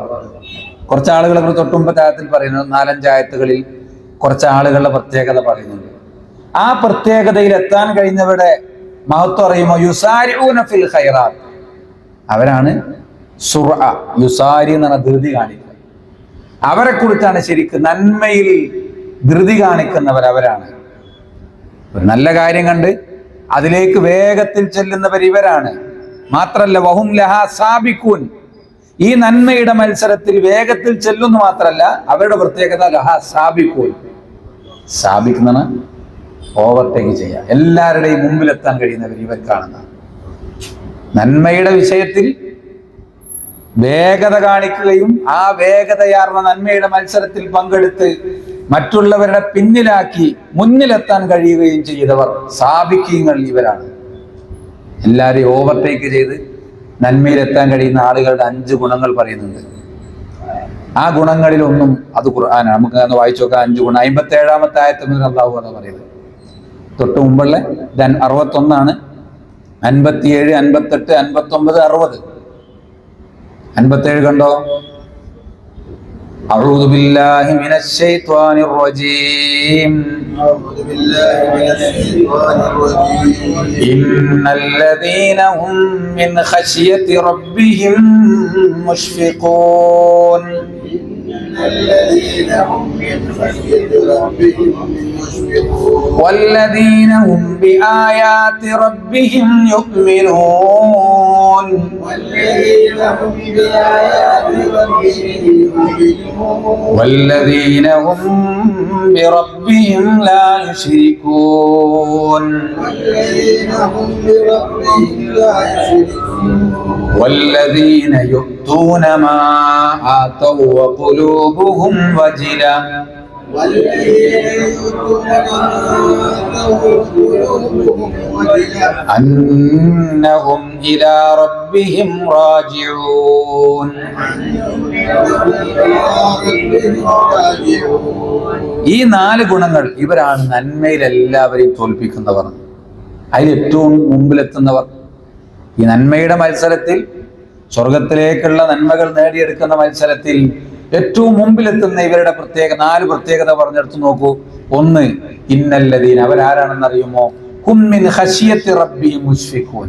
കുറച്ച് ആളുകൾ തൊട്ടുമ്പത്തെ ആയത്തിൽ പറയുന്നത്, 4-5 ആയത്തുകളിൽ കുറച്ച് ആളുകളുടെ പ്രത്യേകത പറയുന്നുണ്ട്. ആ പ്രത്യേകതയിൽ എത്താൻ കഴിഞ്ഞവരുടെ മഹത്വം അറിയുമോ? യുസാരിഊന ഫിൽ ഖൈറാത്ത്, അവരാണ് സുർഅ. യുസാരി എന്ന് പറഞ്ഞാൽ ധൃതി കാണിക്കുക. അവരെ കുറിച്ചാണ് ശരിക്കും നന്മയിൽ ധൃതി കാണിക്കുന്നവർ അവരാണ്. ഒരു നല്ല കാര്യം കണ്ട് അതിലേക്ക് വേഗത്തിൽ ചെല്ലുന്നവർ ഇവരാണ്. മാത്രല്ല വഹും ലഹാ സാബിഖൂൻ, ഈ നന്മയുടെ മത്സരത്തിൽ വേഗത്തിൽ ചെല്ലുന്നു മാത്രല്ല അവരുടെ പ്രത്യേകത ലഹാ സാബിഖൂൻ. സാബിക്കുന്ന ഓവർടേക്ക് ചെയ്യുക, എല്ലാവരുടെയും മുമ്പിലെത്താൻ കഴിയുന്നവർ ഇവർക്കാണെന്ന്. നന്മയുടെ വിഷയത്തിൽ വേഗത കാണിക്കുകയും ആ വേഗതയാർന്ന നന്മയുടെ മത്സരത്തിൽ പങ്കെടുത്ത് മറ്റുള്ളവരുടെ പിന്നിലാക്കി മുന്നിലെത്താൻ കഴിയുകയും ചെയ്തവർ സാബിഖീങ്ങൾ ഇവരാണ്. എല്ലാവരെയും ഓവർടേക്ക് ചെയ്ത് നന്മയിലെത്താൻ കഴിയുന്ന ആളുകളുടെ 5 ഗുണങ്ങൾ പറയുന്നുണ്ട്. ആ ഗുണങ്ങളിലൊന്നും അത് ഖുർആനാണ്. നമുക്ക് ഒന്ന് വായിച്ചു നോക്കാം. 5 ഗുണം 57-ാമത്തെ ആയത്ത് മുതൽ അല്ലാഹു അതാ പറയുന്നത്. തൊട്ട് മുമ്പുള്ള 61 57, 58, 59, 60. 57 കണ്ടോ? أعوذ بالله من الشيطان الرجيم. أعوذ بالله من الشيطان الرجيم. إن الذين هم من خشية ربهم مشفقون. الذين هم من خشية ربهم مشفقون. والذين هم بآيات ربهم يؤمنون. والذين هم بآيات ربهم يؤمنون. والذين هم بربهم لا يشركون. والذين هم بربهم لا يشركون. والذين يؤتون ما آتوا وقلوبهم وجلة والذين يؤتون ما آتوا وقلوبهم وجلة أنهم إلى ربهم راجعون. ഈ 4 ഗുണങ്ങൾ ഇവരാണ് നന്മയിൽ എല്ലാവരെയും തോൽപ്പിക്കുന്നവർ, അതിൽ ഏറ്റവും മുമ്പിലെത്തുന്നവർ. ഈ നന്മയുടെ മത്സരത്തിൽ, സ്വർഗത്തിലേക്കുള്ള നന്മകൾ നേടിയെടുക്കുന്ന മത്സരത്തിൽ ഏറ്റവും മുമ്പിലെത്തുന്ന ഇവരുടെ 4 പ്രത്യേകത പറഞ്ഞെടുത്ത് നോക്കൂ. 1, ഇന്നല്ലദീന, അവരാരാണെന്ന് അറിയുമോ? ഹും മിൻ ഖശിയത്തി റബ്ബിഹിം മുശ്ഫിഖൂൻ.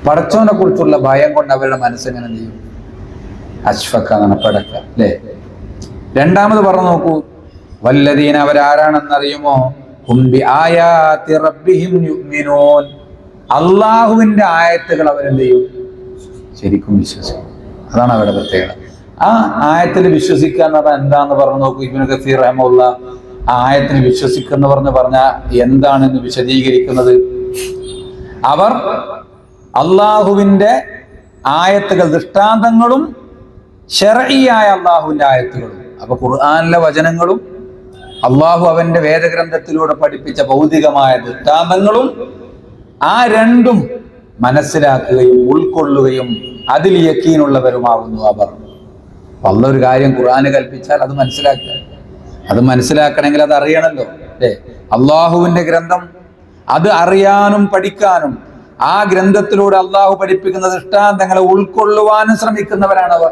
പടച്ചോനെ കുറിച്ചുള്ള ഭയം കൊണ്ട് അവരുടെ മനസ്സെങ്ങനെ ചെയ്യും? അശ്ഫക്ക എന്നാണ്, പടക്ക, അല്ലേ? 2ാമത് പറഞ്ഞു നോക്കൂ, വല്ലദീന, അവരാരാണെന്നറിയുമോ? ഹും ബി ആയാതി റബ്ബിഹിം യുഅ്മിനൂൻ. അള്ളാഹുവിന്റെ ആയത്തുകൾ അവരെന്ത് ചെയ്യും? ശരിക്കും വിശ്വസിക്കും. അതാണ് അവരുടെ പ്രത്യേകത. ആ ആയത്തിൽ വിശ്വസിക്കുക എന്ന് പറഞ്ഞാൽ എന്താന്ന് പറഞ്ഞു നോക്കൂ. ഇബ്നു കസീർ റഹിമഹുള്ള ആ ആയത്തിൽ വിശ്വസിക്കുന്ന പറഞ്ഞാൽ എന്താണെന്ന് വിശദീകരിക്കുന്നത്, അവർ അള്ളാഹുവിന്റെ ആയത്തുകൾ, ദൃഷ്ടാന്തങ്ങളും ശർഈയായ അള്ളാഹുവിന്റെ ആയത്തുകളും, അപ്പൊ ഖുർആനിലെ വചനങ്ങളും അള്ളാഹു അവന്റെ വേദഗ്രന്ഥത്തിലൂടെ പഠിപ്പിച്ച ഭൗതികമായ ദൃഷ്ടാന്തങ്ങളും, ആ രണ്ടും മനസ്സിലാക്കുകയും ഉൾക്കൊള്ളുകയും അതിൽ യക്കീനുള്ളവരുമാകുന്നു അവർ. അള്ളാഹ് ഒരു കാര്യം ഖുർആന് കൽപ്പിച്ചാൽ അത് മനസ്സിലാക്കുക. അത് മനസ്സിലാക്കണമെങ്കിൽ അത് അറിയണമല്ലോ, അല്ലേ? അള്ളാഹുവിന്റെ ഗ്രന്ഥം അത് അറിയാനും പഠിക്കാനും ആ ഗ്രന്ഥത്തിലൂടെ അള്ളാഹു പഠിപ്പിക്കുന്ന ദൃഷ്ടാന്തങ്ങളെ ഉൾക്കൊള്ളുവാനും ശ്രമിക്കുന്നവരാണ് അവർ.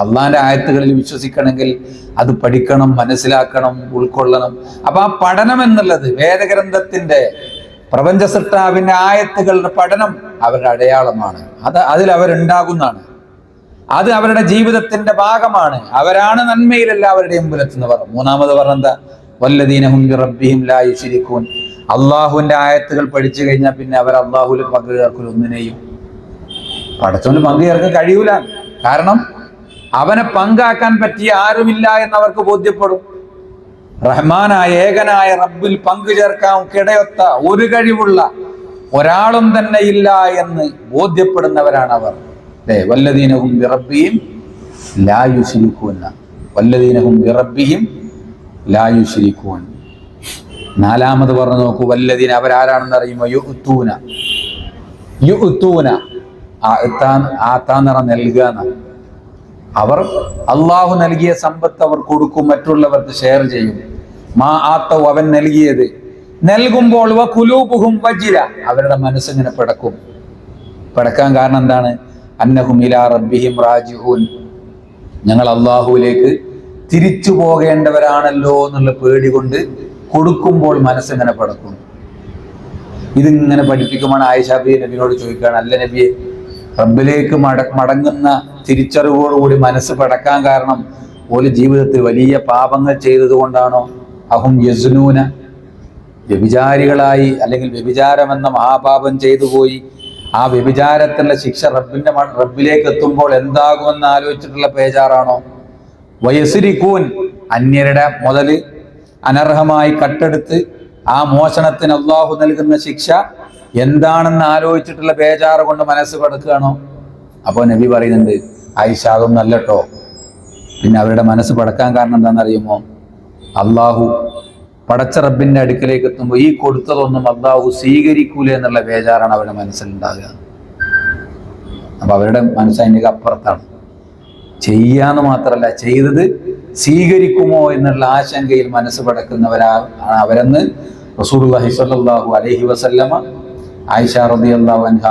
അള്ളാഹിന്റെ ആയത്തുകളിൽ വിശ്വസിക്കണമെങ്കിൽ അത് പഠിക്കണം, മനസ്സിലാക്കണം, ഉൾക്കൊള്ളണം. അപ്പൊ ആ പഠനം എന്നുള്ളത് വേദഗ്രന്ഥത്തിന്റെ, പ്രപഞ്ച സൃഷ്ടാവിന്റെ ആയത്തുകളുടെ പഠനം അവരുടെ അടയാളമാണ്. അതിൽ അവരുണ്ടാകുന്നതാണ്. അത് അവരുടെ ജീവിതത്തിന്റെ ഭാഗമാണ്. അവരാണ് നന്മയിൽ എല്ലാവരുടെയും മുമ്പിലെത്തുന്നവർ. 3ാമത് പറഞ്ഞെന്താ? വല്ലദീന ഹും ബിറബ്ബിഹിം ലാ യുശ്രികൂൻ. അള്ളാഹുവിന്റെ ആയത്തുകൾ പഠിച്ചു കഴിഞ്ഞാൽ പിന്നെ അവർ അള്ളാഹുവിൽ പങ്കു ചേർക്കൂല. ഒന്നിനെയും പടച്ചോന് പങ്കു ചേർക്കാൻ കഴിയൂല. കാരണം അവനെ പങ്കാക്കാൻ പറ്റിയ ആരുമില്ല എന്നവർക്ക് ബോധ്യപ്പെടും. റഹ്മാനായ ഏകനായ റബ്ബിൽ പങ്കു ചേർക്കാൻ കിടയൊത്ത ഒരു കഴിവുള്ള ഒരാളും തന്നെ ഇല്ല എന്ന് ബോധ്യപ്പെടുന്നവരാണ് അവർ. വല്ലദീന ഹും ബിറബ്ബിഹിം ലാ യുശ്രികൂൻ. വല്ലദീന ഹും ബിറബ്ബിഹിം ലാ യുശ്രികൂൻ. 4ാമത് പറഞ്ഞു നോക്കൂ, വല്ലദീന, അവരാരാണെന്ന് അറിയുമോ? യുഅ്തൂന. ആത്താന്ന് പറഞ്ഞാൽ നൽകുക എന്നാണ്. അവർ അള്ളാഹു നൽകിയ സമ്പത്ത് അവർ കൊടുക്കും, മറ്റുള്ളവർക്ക് ഷെയർ ചെയ്യും. മാ ആത്തൗ, അവൻ നൽകിയത് നൽകുമ്പോൾ വഖുലൂബുഹും വജില, അവരുടെ മനസ്സിങ്ങനെ പിടക്കും. പിടക്കാൻ കാരണം എന്താണ്? അന്നഹും ഇലാ റബ്ബിഹിം റാജിഊൻ. ഞങ്ങൾ അള്ളാഹുവിലേക്ക് തിരിച്ചു പോകേണ്ടവരാണല്ലോ എന്നുള്ള പേടി കൊണ്ട് കൊടുക്കുമ്പോൾ മനസ്സിങ്ങനെ പിടക്കും. ഇതിങ്ങനെ പഠിപ്പിക്കുമ്പോൾ ആയിഷ നബിയോട് ചോദിക്കുകയാണ്, അല്ല നബിയെ, റബ്ബിലേക്ക് മടങ്ങുന്ന തിരിച്ചറിവോടുകൂടി മനസ്സ് പടക്കാൻ കാരണം ഓല് ജീവിതത്തിൽ വലിയ പാപങ്ങൾ ചെയ്തത് കൊണ്ടാണോ? അഹും യസ്നൂന, വ്യഭിചാരികളായി അല്ലെങ്കിൽ വ്യഭിചാരം എന്ന മഹാപാപം ചെയ്തു പോയി. ആ വ്യഭിചാരത്തിനുള്ള ശിക്ഷ റബ്ബിലേക്ക് എത്തുമ്പോൾ എന്താകുമെന്ന് ആലോചിച്ചിട്ടുള്ള പേജാറാണോ? വയസ്രിക്കൂൻ, അന്യരുടെ മുതല് അനർഹമായി കട്ടെടുത്ത് ആ മോഷണത്തിന് അള്ളാഹു നൽകുന്ന ശിക്ഷ എന്താണെന്ന് ആലോചിച്ചിട്ടുള്ള ബേജാറ് കൊണ്ട് മനസ്സ് പടക്കുകയാണോ? അപ്പോൾ നബി പറയുന്നുണ്ട്, ആയിഷ അതൊന്നും അല്ലട്ടോ. പിന്നെ അവരുടെ മനസ്സ് പടക്കാൻ കാരണം എന്താണെന്നറിയുമോ? അള്ളാഹു പടച്ച റബ്ബിന്റെ അടുക്കലേക്ക് എത്തുമ്പോൾ ഈ കൊടുത്തതൊന്നും അള്ളാഹു സ്വീകരിക്കൂല എന്നുള്ള ബേജാറാണ് അവരുടെ മനസ്സിലുണ്ടാകുക. അപ്പൊ അവരുടെ മനസ്സ് അതിൻ്റെ അപ്പുറത്താണ്. ചെയ്യാന്ന് മാത്രമല്ല, ചെയ്തത് സ്വീകരിക്കുമോ എന്നുള്ള ആശങ്കയിൽ മനസ്സ് പടക്കുന്നവരാണ് അവരെന്ന് റസൂലുള്ളാഹി സ്വല്ലല്ലാഹു അലൈഹി വസല്ലമ ആയിഷ റളിയല്ലാഹു അൻഹ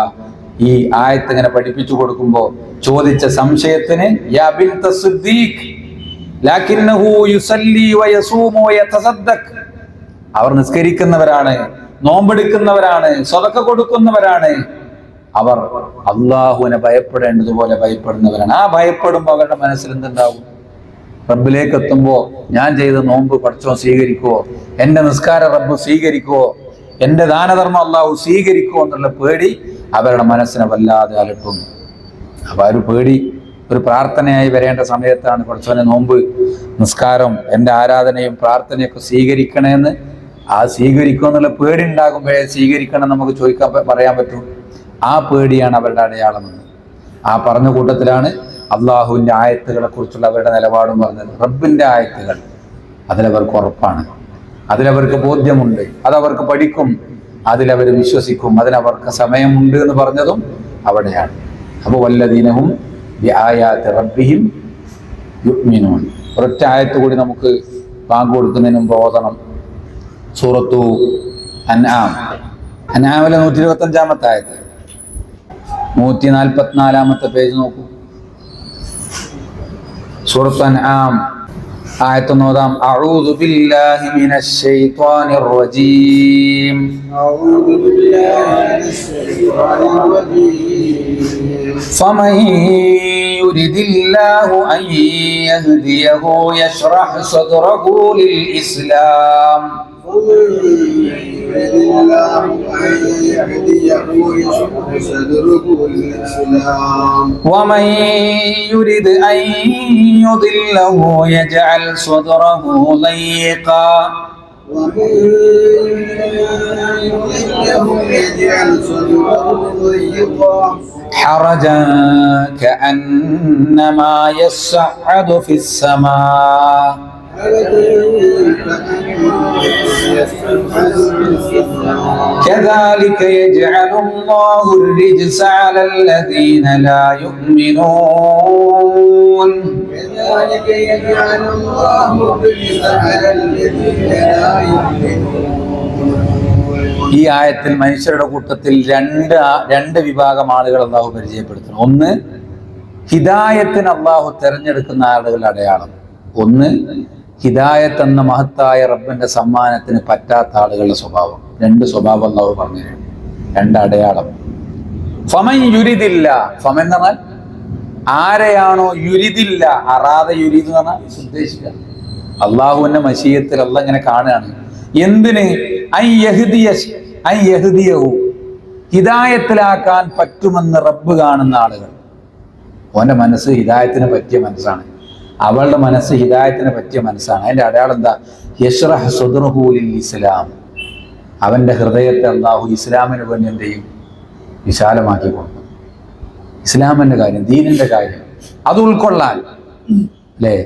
ഈ ആയത്ത് ഇങ്ങനെ പഠിപ്പിച്ചു കൊടുക്കുമ്പോൾ ചോദിച്ച സംശയത്തിന്, യാ ബിൻത സിദ്ദീഖ് ലകിന്നഹു യുസല്ലി വയസൂമു വയതസദ്ദഖ്, അവർ നിസ്കരിക്കുന്നവരാണ്, നോമ്പെടുക്കുന്നവരാണ്, സദഖ കൊടുക്കുന്നവരാണ്, അവർ അള്ളാഹുവിനെ ഭയപ്പെടേണ്ടതുപോലെ ഭയപ്പെടുന്നവരാണ്. ആ ഭയപ്പെടുമ്പോൾ അവരുടെ മനസ്സിൽ എന്തുണ്ടാവും? റബ്ബിലേക്ക് എത്തുമ്പോൾ ഞാൻ ചെയ്ത നോമ്പ് പടച്ചോൻ സ്വീകരിക്കുവോ, എൻ്റെ നിസ്കാരം റബ്ബ് സ്വീകരിക്കുവോ, എൻ്റെ ദാനധർമ്മം അള്ളാഹു സ്വീകരിക്കുമോ എന്നുള്ള പേടി അവരുടെ മനസ്സിനെ വല്ലാതെ അലട്ടുന്നു. അപ്പൊ ആ ഒരു പേടി ഒരു പ്രാർത്ഥനയായി വരേണ്ട സമയത്താണ് പടച്ചോനെ നോമ്പ്, നിസ്കാരം, എൻ്റെ ആരാധനയും പ്രാർത്ഥനയൊക്കെ സ്വീകരിക്കണമെന്ന്, ആ സ്വീകരിക്കുമെന്നുള്ള പേടി ഉണ്ടാകുമ്പോഴേ സ്വീകരിക്കണം നമുക്ക് പറയാൻ പറ്റും. ആ പേടിയാണ് അവരുടെ അടയാളമെന്ന്. ആ പറഞ്ഞ കൂട്ടത്തിലാണ് അള്ളാഹുവിൻ്റെ ആയത്തുകളെ കുറിച്ചുള്ള അവരുടെ നിലപാടും പറഞ്ഞത്. റബ്ബിൻ്റെ ആയത്തുകൾ അതിലവർക്ക് ഉറപ്പാണ്, അതിലവർക്ക് ബോധ്യമുണ്ട്, അതവർക്ക് പഠിക്കും, അതിലവർ വിശ്വസിക്കും, അതിനവർക്ക് സമയമുണ്ട് എന്ന് പറഞ്ഞതും അവിടെയാണ്. അപ്പോൾ വല്ലദീനഹും ബിആയാതി റബ്ബിഹിം യുഅ്മിനൂൻ. ഒരൊറ്റ ആയത്ത് കൂടി നമുക്ക് ബാങ്ക് കൊടുക്കുന്നതിന് മുമ്പ് ഓതണം. സൂറത്തു അൻആം, അൻആമിലെ 125-ാമത്തെ ആയത്ത്, 144-ാമത്തെ പേജ് നോക്കൂ. സൂറത്തു അൻആം ആയത്ത് നോദാം. അഊദു ബില്ലാഹി മിനശ് ശൈത്വാനിർ റജീം. أعوذ بالله من الشيطان الرجيم. فمن يرد الله أن يهديه يشرح صدره للإسلام ومن يرد الله أن يهديه يشرح صدره للإسلام. ومن يرد أن يضله يجعل صدره ضيقا ومن يضله يجعل صدره ضيقا حرجا كأنما يصعد في السماء كذلك يجعل الله الرجس على الذين لا يؤمنون. كذلك يجعل الله الرجس على الذين لا يؤمنون. ഈ ആയത്തിൽ മനുഷ്യരുടെ കൂട്ടത്തിൽ രണ്ട് വിഭാഗം ആളുകൾ അള്ളാഹു പരിചയപ്പെടുത്തുന്നു. ഒന്ന്, ഹിദായത്തിന് അള്ളാഹു തെരഞ്ഞെടുക്കുന്ന ആളുകളുടെ അടയാളം. ഒന്ന്, ഹിദായത്ത് എന്ന മഹത്തായ റബ്ബിന്റെ സമ്മാനത്തിന് പറ്റാത്ത ആളുകളുടെ സ്വഭാവം. രണ്ട് സ്വഭാവം അള്ളാഹു പറഞ്ഞു, രണ്ട് അടയാളം. ഫമൻ യുരിദില്ല, ഫമൻ എന്ന് പറഞ്ഞാൽ ആരെയാണോ, യുരിദില്ല അറാതെ യുരിദ് എന്ന് പറഞ്ഞാൽ ഉദ്ദേശിക്കുക. അള്ളാഹുവിന്റെ മശീയത്തിൽ അള്ളാഹ് ഇങ്ങനെ കാണുകയാണ്. എന്തിന്? ഹിദായത്തിലാക്കാൻ പറ്റുമെന്ന് റബ്ബ് കാണുന്ന ആളുകൾ. ഓന്റെ മനസ്സ് ഹിദായത്തിന് പറ്റിയ മനസ്സാണ്, അവളുടെ മനസ്സ് ഹിദായത്തിന് പറ്റിയ മനസ്സാണ്. അതിന്റെ അടയാളം എന്താ? യശ്റഹ് സദ്റഹു ലിൽ ഇസ്ലാം, അവന്റെ ഹൃദയത്തെ അല്ലാഹു ഇസ്ലാമിന് വേണ്ടി എന്ത് ചെയ്യും? വിശാലമാക്കി കൊടുക്കും. ഇസ്ലാമിന്റെ കാര്യം, ദീനിന്റെ കാര്യം അത് ഉൾക്കൊള്ളാൻ, അല്ലേ?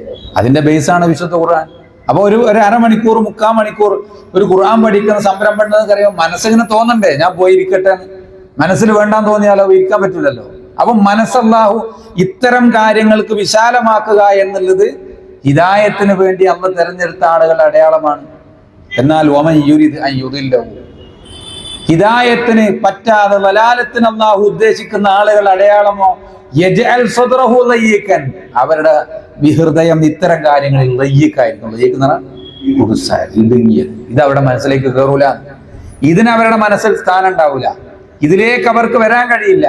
അതിന്റെ ബേസാണ് വിശുദ്ധ ഖുർആൻ. അപ്പൊ ഒരു അരമണിക്കൂർ 3/4 മണിക്കൂർ ഒരു ഖുർആൻ പഠിക്കുന്ന സംരംഭം ഉണ്ടെന്ന് അറിയാം. മനസ്സിങ്ങനെ തോന്നണ്ടേ ഞാൻ പോയി ഇരിക്കട്ടെ? മനസ്സിൽ വേണ്ടാന്ന് തോന്നിയാലോ ഇരിക്കാൻ പറ്റില്ലല്ലോ. അപ്പൊ മനസ്സല്ലാഹു ഇത്തരം കാര്യങ്ങൾക്ക് വിശാലമാക്കുക എന്നുള്ളത് ഹിദായത്തിന് വേണ്ടി അള്ള തെരഞ്ഞെടുത്ത ആളുകളുടെ അടയാളമാണ്. എന്നാൽ വമൻ യുരിദ് അൻ യുദില്ലഹു, ഹിദായത്തിന് പറ്റാതെ വലാലത്തിന് അല്ലാഹു ഉദ്ദേശിക്കുന്ന ആളുകളുടെ അടയാളമോ യജ്അൽ സദ്റഹു ലയ്യികൻ, അവരുടെ വിഹൃദയം ഇത്തരം കാര്യങ്ങളിൽ ലയ്യിക്കായിരിക്കും. ലയ്യിക്ക് എന്ന് പറഞ്ഞാൽ ഇടുങ്ങിയത്. ഇത് അവരുടെ മനസ്സിലേക്ക് കയറൂല, ഇതിന് അവരുടെ മനസ്സിൽ സ്ഥാനം ഉണ്ടാവില്ല, ഇതിലേക്ക് അവർക്ക് വരാൻ കഴിയില്ല.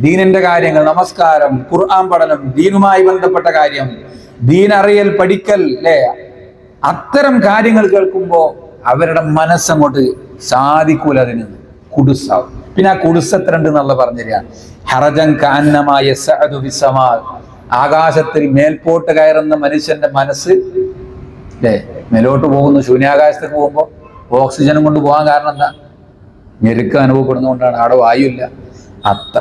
ദീനിന്റെ കാര്യങ്ങൾ, നമസ്കാരം, ഖുർആൻ പഠനം, ദീനുമായി ബന്ധപ്പെട്ട കാര്യം, ദീൻ അറിയൽ, പഠിക്കൽ, അല്ലേ, അത്തരം കാര്യങ്ങൾ കേൾക്കുമ്പോൾ അവരുടെ മനസ്സങ്ങോട്ട് സാധിക്കൂല, അതിന് കുടുസാവും. പിന്നെ ആ കുടുസ് എത്ര ഉണ്ട് എന്നുള്ള പറഞ്ഞുതരികയാണ്. ഹറജൻ കാന്നമായ ആകാശത്തിൽ മേൽപോട്ട് കയറുന്ന മനുഷ്യന്റെ മനസ്സ്, അല്ലേ, മേലോട്ട് പോകുന്നു. ശൂന്യാകാശത്തേക്ക് പോകുമ്പോൾ ഓക്സിജനും കൊണ്ട് പോകാൻ കാരണം എന്താ? ഞെരുക്കം അനുഭവപ്പെടുന്നതുകൊണ്ടാണ്. അവിടെ വായുവില്ല.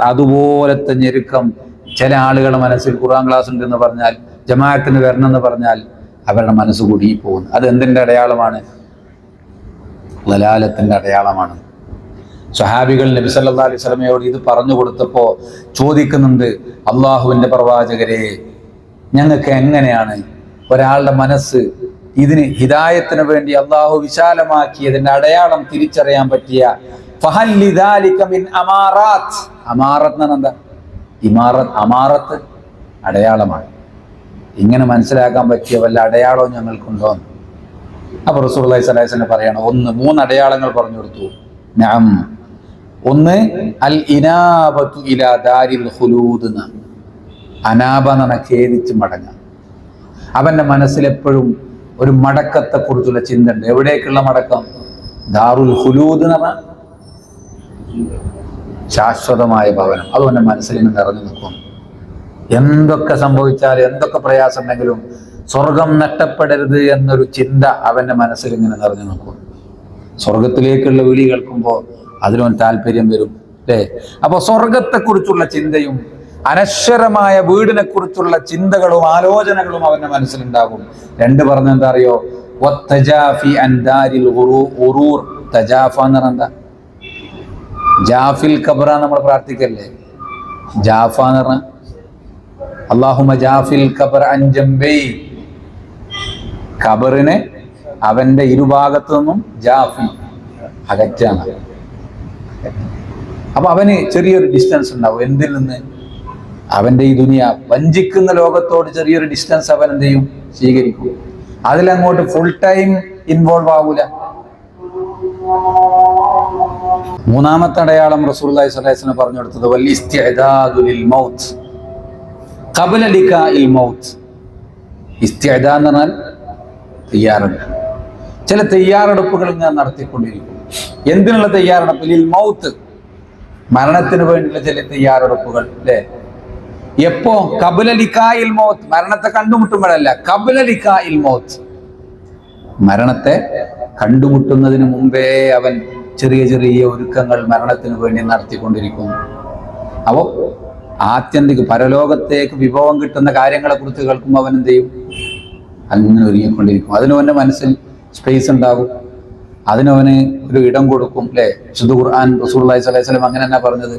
അതുപോലത്തെ ഞെരുക്കം ചില ആളുകളുടെ മനസ്സിൽ. ഖുർആൻ ക്ലാസ് ഉണ്ടെന്ന് പറഞ്ഞാൽ, ജമാഅത്തിന് വരണമെന്ന് പറഞ്ഞാൽ അവരുടെ മനസ്സ് കുടുങ്ങി പോകുന്നു. അത് എന്തിൻ്റെ അടയാളമാണ്? ളലാലത്തിന്റെ അടയാളമാണ്. സ്വഹാബികൾ നബി സല്ലല്ലാഹു അലൈഹി വസല്ലമയോട് ഇത് പറഞ്ഞു കൊടുത്തപ്പോൾ ചോദിക്കുന്നുണ്ട്, അള്ളാഹുവിൻ്റെ പ്രവാചകരെ, ഞങ്ങൾക്ക് എങ്ങനെയാണ് ഒരാളുടെ മനസ്സ് ഇതിന് ഹിദായത്തിന് വേണ്ടി അള്ളാഹു വിശാലമാക്കിയതിന്റെ അടയാളം തിരിച്ചറിയാൻ പറ്റിയ? ഫഹൽ ലിദാലിക മിൻ അമാറാത്ത്. അമാറത്ത് എന്ന് എന്താ? അമാറത്ത് അടയാളമാണ്. ഇങ്ങനെ മനസ്സിലാക്കാൻ പറ്റിയ വല്ല അടയാളവും ഞങ്ങൾക്കുണ്ടോ? അപ്പൊ റസൂലുള്ളാഹി സ്വല്ലല്ലാഹു അലൈഹി വസല്ലം പറയണം, മൂന്ന് അടയാളങ്ങൾ പറഞ്ഞു കൊടുത്തു. നഅം. ഒന്ന്, അൽ ഇനാബത്തു ഇലാ ദാരിൽ ഖുലൂദ്. അനാബ എന്ന് പറഞ്ഞാൽ ഖേദിച്ച് മടങ്ങുക. അവന്റെ മനസ്സിൽ എപ്പോഴും ഒരു മടക്കത്തെ കുറിച്ചുള്ള ചിന്ത ഉണ്ട്. എവിടേക്കുള്ള മടക്കം? ദാറുൽ ഖുലൂദ് എന്ന് പറഞ്ഞാൽ ശാശ്വതമായ ഭവനം. അത് അവന്റെ മനസ്സിൽ നിന്ന് നിറഞ്ഞു നിൽക്കും. എന്തൊക്കെ സംഭവിച്ചാലും, എന്തൊക്കെ പ്രയാസം ഉണ്ടെങ്കിലും സ്വർഗം നഷ്ടപ്പെടരുത് എന്നൊരു ചിന്ത അവന്റെ മനസ്സിൽ ഇങ്ങനെ നിറഞ്ഞു നിൽക്കും. സ്വർഗത്തിലേക്കുള്ള വിളി കേൾക്കുമ്പോൾ അതിനൊരു താല്പര്യം വരും, അല്ലേ? അപ്പൊ സ്വർഗത്തെക്കുറിച്ചുള്ള ചിന്തയും അനശ്വരമായ വീടിനെ കുറിച്ചുള്ള ചിന്തകളും ആലോചനകളും അവന്റെ മനസ്സിലുണ്ടാകും. രണ്ട് പറഞ്ഞ എന്താ അറിയോ? തജാഫ എന്ന് പറഞ്ഞ എന്താ? ജാഫിൽ ഖബറ നമ്മൾ പ്രാർത്ഥിക്കല്ലേ? ജാഫ എന്ന് പറഞ്ഞ അല്ലാഹുമ്മ ജാഫിൽ ഖബർ അൻ ജംബൈ. ഖബറിനെ അവന്റെ ഇരുഭാഗത്തു നിന്നും ജാഫി, അകറ്റാണ്. അപ്പൊ അവന് ചെറിയൊരു ഡിസ്റ്റൻസ് ഉണ്ടാവും. എന്തിൽ നിന്ന്? അവന്റെ ഈ വഞ്ചിക്കുന്ന ലോകത്തോട് ചെറിയൊരു ഡിസ്റ്റൻസ് അവൻ എന്ത് ചെയ്യും? സ്വീകരിക്കും. അതിലങ്ങോട്ട് ഫുൾ ടൈം ഇൻവോൾവ് ആവൂല. മൂന്നാമത്തെ അടയാളം റസൂലുള്ളാഹി സ്വല്ലല്ലാഹു അലൈഹി വസല്ലം പറഞ്ഞു കൊടുത്തത് വൽ ഇസ്തിഅദാദു ലിൽ മൗത്ത് ഖബ്ല ലിഖാഇൽ മൗത്ത്. ഇസ്തിഅദാദ് എന്ന് പറഞ്ഞാൽ തയ്യാറെടുപ്പ്. ചില തയ്യാറെടുപ്പുകൾ ഞാൻ നടത്തിക്കൊണ്ടിരിക്കും. എന്തിനുള്ള തയ്യാറെടുപ്പ്? ലിൽ മൗത്ത്, മരണത്തിന് വേണ്ടിയുള്ള ചില തയ്യാറെടുപ്പുകൾ, അല്ലേ? എപ്പോ? ഖബ്ല ലിഖാഇൽ മൗത്ത്, മരണത്തെ കണ്ടുമുട്ടുമ്പോഴല്ല. ഖബ്ല ലിഖാഇൽ മൗത്ത്, മരണത്തെ കണ്ടുമുട്ടുന്നതിന് മുമ്പേ അവൻ ചെറിയ ചെറിയ ഒരുക്കങ്ങൾ മരണത്തിന് വേണ്ടി നടത്തിക്കൊണ്ടിരിക്കുന്നു. അപ്പോൾ ആത്യന്തിക പരലോകത്തേക്ക് വിഭവം കിട്ടുന്ന കാര്യങ്ങളെ കുറിച്ച് കേൾക്കുമ്പോൾ അവൻ എന്ത് ചെയ്യും? അങ്ങനെ ഒരുങ്ങിക്കൊണ്ടിരിക്കും. അതിനവൻ്റെ മനസ്സിൽ സ്പേസ് ഉണ്ടാകും, അതിനവന് ഒരു ഇടം കൊടുക്കും, അല്ലേ? വിശുദ്ധ ഖുർആൻ റസൂലുള്ളാഹി സ്വല്ലല്ലാഹു അലൈഹി വസല്ലം അങ്ങനെ തന്നെ പറഞ്ഞത്.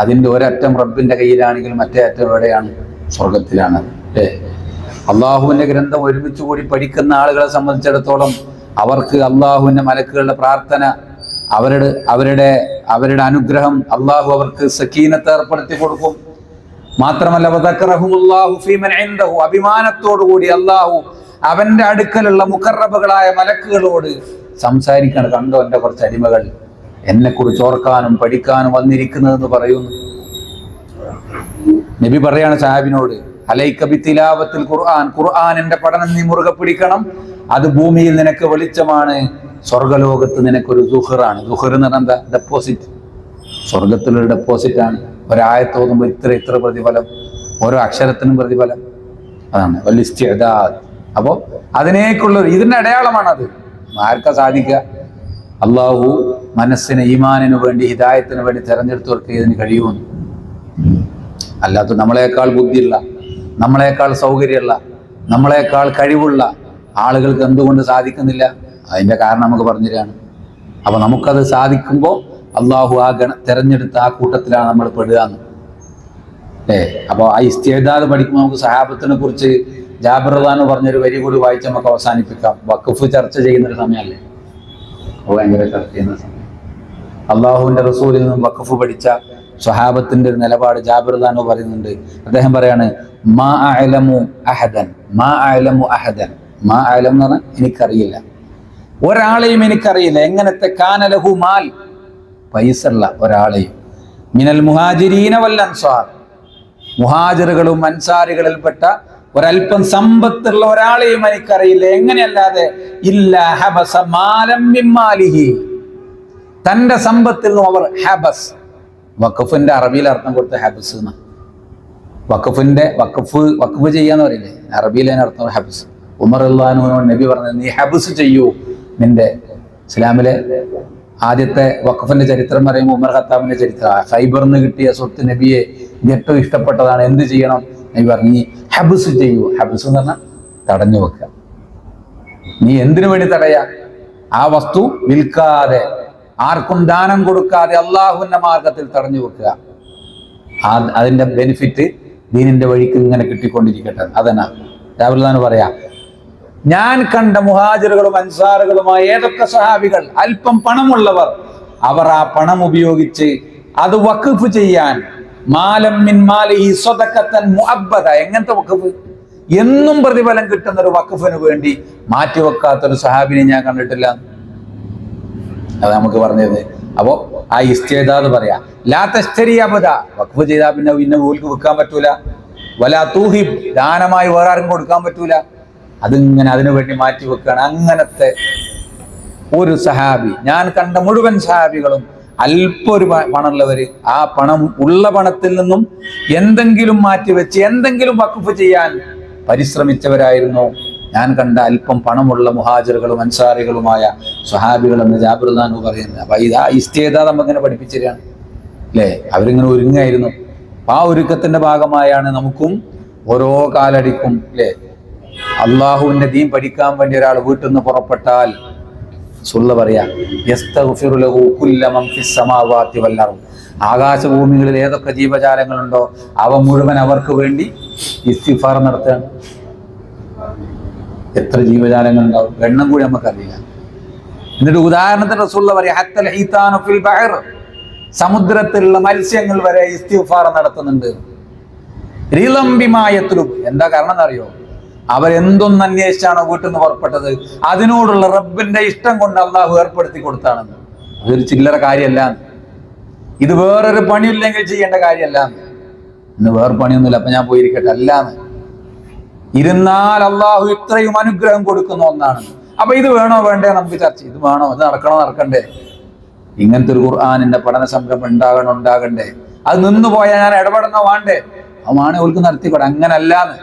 അതിൻ്റെ ഒരറ്റം റബ്ബിന്റെ കയ്യിലാണെങ്കിൽ മറ്റേ അറ്റം എവിടെയാണ്? സ്വർഗത്തിലാണ്, അല്ലേ? അള്ളാഹുവിന്റെ ഗ്രന്ഥം ഒരുമിച്ച് കൂടി പഠിക്കുന്ന ആളുകളെ സംബന്ധിച്ചിടത്തോളം അവർക്ക് അള്ളാഹുവിന്റെ മലക്കുകളുടെ പ്രാർത്ഥന, അവരുടെ അനുഗ്രഹം അള്ളാഹു അവർക്ക് സക്കീനത്ത് ഏർപ്പെടുത്തി കൊടുക്കും. മാത്രമല്ല വദക്കറഹുമുല്ലാഹു ഫീമൻ ഇൻദഹു, അഭിമാനത്തോടുകൂടി അള്ളാഹു അവന്റെ അടുക്കലുള്ള മുഖറബുകളായ മലക്കുകളോട് സംസാരിക്കണം. കണ്ടോ എൻ്റെ കുറച്ച് അടിമകൾ എന്നെ കുറിച്ച് ഓർക്കാനും പഠിക്കാനും വന്നിരിക്കുന്നതെന്ന് പറയുന്നു. നബി പറയാണ് സഹാബിനോട്, അലൈക ബിതിലാവത്തിൽ ഖുർആൻ, ഖുർആനിന്റെ പഠനം നീ മുറുകെ പിടിക്കണം. അത് ഭൂമിയിൽ നിനക്ക് വെളിച്ചമാണ്, സ്വർഗലോകത്ത് നിനക്കൊരു ദുഹറാണ്. ദുഹർ എന്ന് പറഞ്ഞാൽ എന്താ? ഡെപ്പോസിറ്റ്. സ്വർഗത്തിലൊരു ഡെപ്പോസിറ്റാണ്. ഒരായത്ത് ഓതുമ്പോൾ ഇത്ര പ്രതിഫലം, ഓരോ അക്ഷരത്തിനും പ്രതിഫലം. അതാണ് വല്ലിസ്തിഅദാദ്. അപ്പോൾ അതിനേക്കുള്ള ഇതിന്റെ അടയാളമാണത്. ആർക്കാ സാധിക്കുക? അള്ളാഹു മനസ്സിന് ഈമാനിനു വേണ്ടി ഹിദായത്തിന് വേണ്ടി തിരഞ്ഞെടുത്തവർക്ക് ഇതിന് കഴിയുമെന്ന്. അല്ലാത്ത നമ്മളെക്കാൾ ബുദ്ധിയുള്ള, നമ്മളെക്കാൾ സൗകര്യമുള്ള, നമ്മളെക്കാൾ കഴിവുള്ള ആളുകൾക്ക് എന്തുകൊണ്ട് സാധിക്കുന്നില്ല? അതിൻ്റെ കാരണം നമുക്ക് പറഞ്ഞു തരികയാണ്. അപ്പോൾ നമുക്കത് സാധിക്കുമ്പോൾ അള്ളാഹു തിരഞ്ഞെടുത്ത ആ കൂട്ടത്തിലാണ് നമ്മൾ പെടുക എന്ന്. അപ്പോൾ ആ ഇസ്തിഅദാദ് പഠിക്കുമ്പോൾ നമുക്ക് സഹാബത്തിനെ കുറിച്ച് ജാബിർ റളിയല്ലാഹു പറഞ്ഞൊരു വരി കൂടി വായിച്ച് നമുക്ക് അവസാനിപ്പിക്കാം. വഖഫ് ചർച്ച ചെയ്യുന്നൊരു സമയമല്ലേ? ഭയങ്കര ചർച്ച ചെയ്യുന്ന സമയം. അള്ളാഹുവിൻ്റെ റസൂലിൽ നിന്നും വഖഫ് പഠിച്ച സ്വഹാബത്തിന്റെ ഒരു നിലപാട് ജാബിർ റളിയല്ലാഹു പറയുന്നുണ്ട്. അദ്ദേഹം പറയാണ്, മാ അഅലമു അഹദൻ, മാ അഅലമു അഹദൻ. മാ അഅലം എന്ന് പറഞ്ഞാൽ എനിക്കറിയില്ല, ഒരാളെയും എനിക്കറിയില്ല. എങ്ങനത്തെ കാനലഹു മാൽ, പൈസ ഉള്ള ഒരാളെയും മിനൽ മുഹാജിരീന വൽ അൻസാർ, മുഹാജിറുകളും അൻസാരികളിൽപ്പെട്ട ഒരല്പം സമ്പത്തുള്ള ഒരാളെയും എനിക്കറിയില്ല. എങ്ങനെയല്ലാതെ ഇല്ല ഹബസ മാലം മിൻ മാലിഹി, തന്റെ സമ്പത്തിൽ നിന്നും അവർ ഹബസ്, വഖഫിന്റെ അറബിയിൽ അർത്ഥം കൊടുത്ത ഹബസ് എന്ന, വഖഫ് ചെയ്യാന്ന് പറയില്ലേ, അറബിയിൽ അതിന് അർത്ഥം ഹബസ്. ഉമർ റളിയല്ലാഹു നബി പറഞ്ഞത്, നീ ഹബസ് ചെയ്യൂ. നിന്റെ ഇസ്ലാമിലെ ആദ്യത്തെ വഖഫിന്റെ ചരിത്രം പറയുമ്പോൾ ഉമർ ഖത്താബിന്റെ ചരിത്രം, ഖൈബറിന്ന് കിട്ടിയ സ്വത്ത് നബിയെ ഏറ്റവും ഇഷ്ടപ്പെട്ടതാണ്, എന്ത് ചെയ്യണം? നബി പറഞ്ഞു, നീ ഹബസ് ചെയ്യൂ. ഹബസ് എന്ന് പറഞ്ഞാൽ തടഞ്ഞു വെക്കുക. നീ എന്തിനു വേണ്ടി തടയാ? ആ വസ്തു വിൽക്കാതെ, ആർക്കും ദാനം കൊടുക്കാതെ അള്ളാഹുവിന്റെ മാർഗത്തിൽ തടഞ്ഞു വെക്കുക. അതിന്റെ ബെനിഫിറ്റ് ദീനിന്റെ വഴിക്ക് ഇങ്ങനെ കിട്ടിക്കൊണ്ടിരിക്കട്ടെ. അതെന്നാ രാവിലെ പറയാ, ഞാൻ കണ്ട മുഹാജിറുകളും അൻസാറുകളുമായ ഏതൊക്കെ സഹാബികൾ അല്പം പണമുള്ളവർ, അവർ ആ പണം ഉപയോഗിച്ച് അത് വഖഫ് ചെയ്യാൻ, മാലം മിൻ മാലിഹി സ്വദഖത്തൻ മുഅബ്ബദ, എങ്ങനത്തെ വഖഫ്, എന്നും പ്രതിഫലം കിട്ടുന്ന ഒരു വഖഫിന് വേണ്ടി മാറ്റിവെക്കാത്തൊരു സഹാബിനെ ഞാൻ കണ്ടിട്ടില്ല. അത് നമുക്ക് പറഞ്ഞത്. അപ്പോ ആ ഇസ്തിഅദാദ് പറയാ, ലാ തശ്തരി അബദ, വഖഫ് ചെയ്താൽ പിന്നെ ഓൽക്ക് വിൽക്കാൻ പറ്റൂല. വലാ തൂഹിബ്, ദാനമായി വേറെ ആർക്കും കൊടുക്കാൻ പറ്റൂല. അതിങ്ങനെ അതിനു വേണ്ടി മാറ്റി വെക്കുകയാണ്. അങ്ങനത്തെ ഒരു സഹാബി, ഞാൻ കണ്ട മുഴുവൻ സഹാബികളും അല്പം ഒരു പണമുള്ളവര്, ആ പണം ഉള്ള പണത്തിൽ നിന്നും എന്തെങ്കിലും മാറ്റി വെച്ച് എന്തെങ്കിലും വഖഫ് ചെയ്യാൻ പരിശ്രമിച്ചവരായിരുന്നു ഞാൻ കണ്ട അല്പം പണമുള്ള മുഹാജിറുകളും അൻസാരികളുമായ സ്വഹാബികൾ എന്ന് ജാബിർ റളിയല്ലാഹു അൻഹു പറയുന്നത്. അപ്പൊ ഇതാ ഇസ്തിഅദാദ് നമുക്കിങ്ങനെ പഠിപ്പിച്ചിരിക്കുകയാണ് അല്ലേ. അവരിങ്ങനെ ഒരുങ്ങായിരുന്നു. ആ ഒരുക്കത്തിന്റെ ഭാഗമായാണ് നമുക്കും ഓരോ കാലടിക്കും അല്ലേ, അള്ളാഹുവിന്റെ ദീൻ പഠിക്കാൻ വേണ്ടി ഒരാൾ വീട്ടിൽ നിന്ന് പുറപ്പെട്ടാൽ സുള്ള പറയാ, യസ്തഗ്ഫിറു ലഹു കുല്ല മൻ ഫിസ് സമാവാതി വൽ അർദ്, ആകാശഭൂമികളിൽ ഏതൊക്കെ ജീവജാലങ്ങളുണ്ടോ അവ മുഴുവൻ അവർക്ക് വേണ്ടി ഇസ്തിഗ്ഫാർ നടത്തുകയാണ്. എത്ര ജീവജാലങ്ങൾ ഉണ്ടാവും, എണ്ണം കൂടി നമുക്കറിയില്ല. എന്നിട്ട് ഉദാഹരണത്തിന് റസൂലുള്ളാഹി പറയാ, ഹത്തൽ ഹീതാനു ഫിൽ ബഹർ, സമുദ്രത്തിലുള്ള മത്സ്യങ്ങൾ വരെ ഇസ്തിഗ്ഫാർ നടത്തുന്നുണ്ട്. റിളം ബിമാ യത്ലുബ്, എന്താ കാരണം എന്നറിയോ? അവരെന്തൊന്ന് അന്വേഷിച്ചാണോ വീട്ടിൽ നിന്ന് പുറപ്പെട്ടത്, അതിനോടുള്ള റബ്ബിന്റെ ഇഷ്ടം കൊണ്ട് അള്ളാഹു ഏർപ്പെടുത്തി കൊടുത്താണെന്ന്. അതൊരു ചില്ലറ കാര്യമല്ല. ഇത് വേറൊരു പണിയില്ലെങ്കിൽ ചെയ്യേണ്ട കാര്യമല്ല. ഇന്ന് വേറെ പണിയൊന്നുമില്ല, അപ്പൊ ഞാൻ പോയിരിക്കട്ടെ അല്ലാന്ന് ഇരുന്നാൽ അള്ളാഹു ഇത്രയും അനുഗ്രഹം കൊടുക്കുന്ന ഒന്നാണ്. അപ്പൊ ഇത് വേണോ വേണ്ടേ നമുക്ക് ചർച്ച, ഇത് വേണോ, ഇത് നടക്കണോ നടക്കണ്ടേ? ഇങ്ങനത്തെ ഒരു ഖുർആനിന്റെ പഠന സംരംഭം ഉണ്ടാകണ്ടേ? അത് നിന്നു പോയാൽ ഞാൻ ഇടപെടണോ വേണ്ടേ? അതാണ് അവർക്ക് നടത്തിക്കൂടെ. അങ്ങനല്ലാന്ന്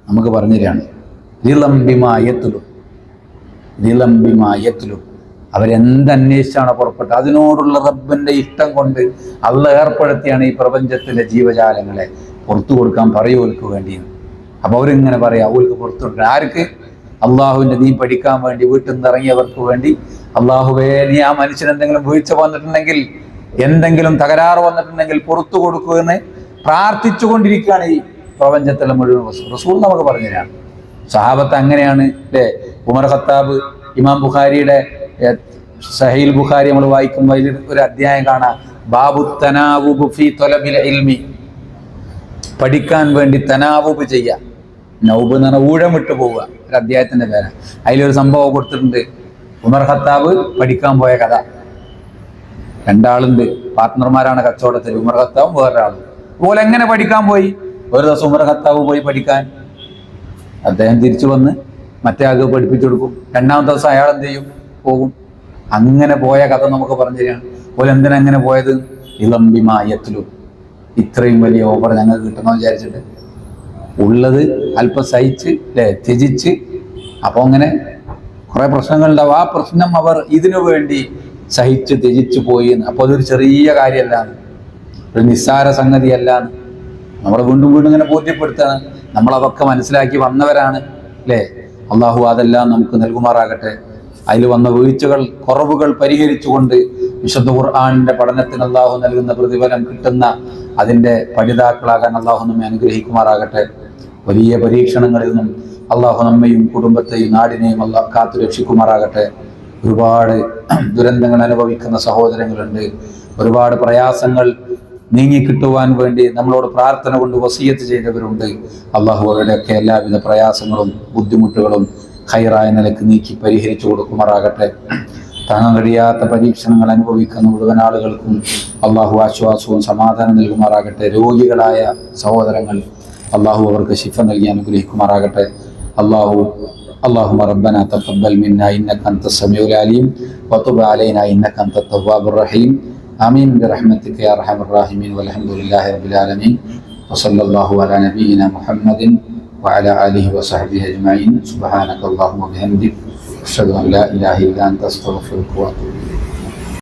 നമുക്ക് പറഞ്ഞു തരാണ്. അവരെന്തന്വേഷിച്ചാണോ പുറപ്പെട്ടത്, അതിനോടുള്ള റബ്ബിന്റെ ഇഷ്ടം കൊണ്ട് അള്ളാഹ് ഏർപ്പെടുത്തിയാണ് ഈ പ്രപഞ്ചത്തിലെ ജീവജാലങ്ങളെ പുറത്തു കൊടുക്കാൻ പറയൂർക്ക് വേണ്ടി. അപ്പൊ അവരിങ്ങനെ പറയാം, അവർക്ക് പുറത്തു കൊടുക്കണം. ആർക്ക്? അള്ളാഹുവിന്റെ നീ പഠിക്കാൻ വേണ്ടി വീട്ടിൽ നിന്ന് ഇറങ്ങിയവർക്ക് വേണ്ടി. അള്ളാഹുവേ, നീ ആ മനുഷ്യന് എന്തെങ്കിലും വീഴ്ച വന്നിട്ടുണ്ടെങ്കിൽ, എന്തെങ്കിലും തകരാറ് വന്നിട്ടുണ്ടെങ്കിൽ പുറത്തു കൊടുക്കൂ എന്ന് പ്രാർത്ഥിച്ചു കൊണ്ടിരിക്കുകയാണ് ഈ പ്രപഞ്ചത്തിലെ മുഴുവൻ റസൂൽ നമുക്ക് പറഞ്ഞുതരാണ്. സഹാബത്ത് അങ്ങനെയാണ് അല്ലേ. ഉമർ ഖത്താബ്, ഇമാം ബുഖാരിയുടെ സഹീൽ ബുഖാരി നമ്മൾ വായിക്കുമ്പോൾ ഇതിൽ ഒരു അധ്യായം കാണാം, ബാബു തനാവുബ് ഫീ ത്വലബിൽ ഇൽമി, പഠിക്കാൻ വേണ്ടി തനാവുബ് ചെയ്യുക. നൗബ് എന്ന് പറഞ്ഞാൽ ഊഴമിട്ട് പോവുക, ഒരു അധ്യായത്തിന്റെ പേരാണ്. അതിലൊരു സംഭവം കൊടുത്തിട്ടുണ്ട്, ഉമർ ഖത്താബ് പഠിക്കാൻ പോയ കഥ. രണ്ടാളുണ്ട്, പാർട്ട്ണർമാരാണ് കച്ചവടത്തിൽ, ഉമർ ഖത്താബും വേറൊരാളും. അതുപോലെ എങ്ങനെ പഠിക്കാൻ പോയി? ഒരു ദിവസം ഉമർ ഖത്താബ് പോയി പഠിക്കാൻ, അദ്ദേഹം തിരിച്ചു വന്ന് മറ്റേ ആൾക്ക് പഠിപ്പിച്ചു കൊടുക്കും. രണ്ടാമത്തെ ദിവസം അയാൾ എന്ത് ചെയ്യും? പോകും. അങ്ങനെ പോയ കഥ നമുക്ക് പറഞ്ഞു തരികയാണ്. അതുപോലെ എന്തിനെങ്ങനെ പോയത്? ഇളംബിമായത്തിലും ഇത്രയും വലിയ ഓഫർ ഞങ്ങൾക്ക് കിട്ടണമെന്ന് വിചാരിച്ചിട്ട് ഉള്ളത് അല്പം സഹിച്ച് അല്ലേ, ത്യജിച്ച്. അപ്പോൾ അങ്ങനെ കുറെ പ്രശ്നങ്ങളുണ്ടാവും. ആ പ്രശ്നം അവർ ഇതിനു വേണ്ടി സഹിച്ച് ത്യജിച്ചു പോയി. അപ്പോൾ അതൊരു ചെറിയ കാര്യമല്ലാന്ന്, ഒരു നിസ്സാര സംഗതിയല്ലാന്ന് നമ്മളെ വീണ്ടും വീണ്ടും ഇങ്ങനെ ബോധ്യപ്പെടുത്താണ്. നമ്മളതൊക്കെ മനസ്സിലാക്കി വന്നവരാണ് അല്ലേ. അള്ളാഹു അതെല്ലാം നമുക്ക് നൽകുമാറാകട്ടെ. അതിൽ വന്ന വീഴ്ചകൾ, കുറവുകൾ പരിഹരിച്ചുകൊണ്ട് വിശുദ്ധ ഖുർആനിന്റെ പഠനത്തിന് അള്ളാഹു നൽകുന്ന പ്രതിഫലം കിട്ടുന്ന അതിൻ്റെ പഠിതാക്കളാകാൻ അള്ളാഹു നമ്മെ അനുഗ്രഹിക്കുമാറാകട്ടെ. വലിയ പരീക്ഷണങ്ങളിൽ നിന്നും അള്ളാഹു നമ്മയും കുടുംബത്തെയും നാടിനെയും അള്ളാഹ് കാത്തു രക്ഷിക്കുമാറാകട്ടെ. ഒരുപാട് ദുരന്തങ്ങൾ അനുഭവിക്കുന്ന സഹോദരങ്ങളുണ്ട്. ഒരുപാട് പ്രയാസങ്ങൾ നീങ്ങിക്കിട്ടുവാൻ വേണ്ടി നമ്മളോട് പ്രാർത്ഥന കൊണ്ട് വസിയത്ത് ചെയ്തവരുണ്ട്. അള്ളാഹു അവരുടെയൊക്കെ എല്ലാവിധ പ്രയാസങ്ങളും ബുദ്ധിമുട്ടുകളും ഖൈറായ നിലക്ക് നീക്കി പരിഹരിച്ചു കൊടുക്കുമാറാകട്ടെ. താങ്ങാൻ കഴിയാത്ത പരീക്ഷണങ്ങൾ അനുഭവിക്കുന്ന മുഴുവൻ ആളുകൾക്കും അള്ളാഹു ആശ്വാസവും സമാധാനം നൽകുമാറാകട്ടെ. രോഗികളായ സഹോദരങ്ങൾ അള്ളാഹു അവർക്ക് ശിഫ നൽകി അനുഗ്രഹിക്കുമാറാകട്ടെ. اللهم ربنا تقبل منا إنك أنت السميع العليم وتب علينا إنك أنت التواب الرحيم آمين برحمتك يا أرحم الراحمين والحمد لله رب العالمين وصلى الله على نبينا محمد وعلى آله وصحبه أجمعين سبحانك اللهم وبحمدك أشهد أن لا إله إلا أنت أستغفرك وأتوب إليك.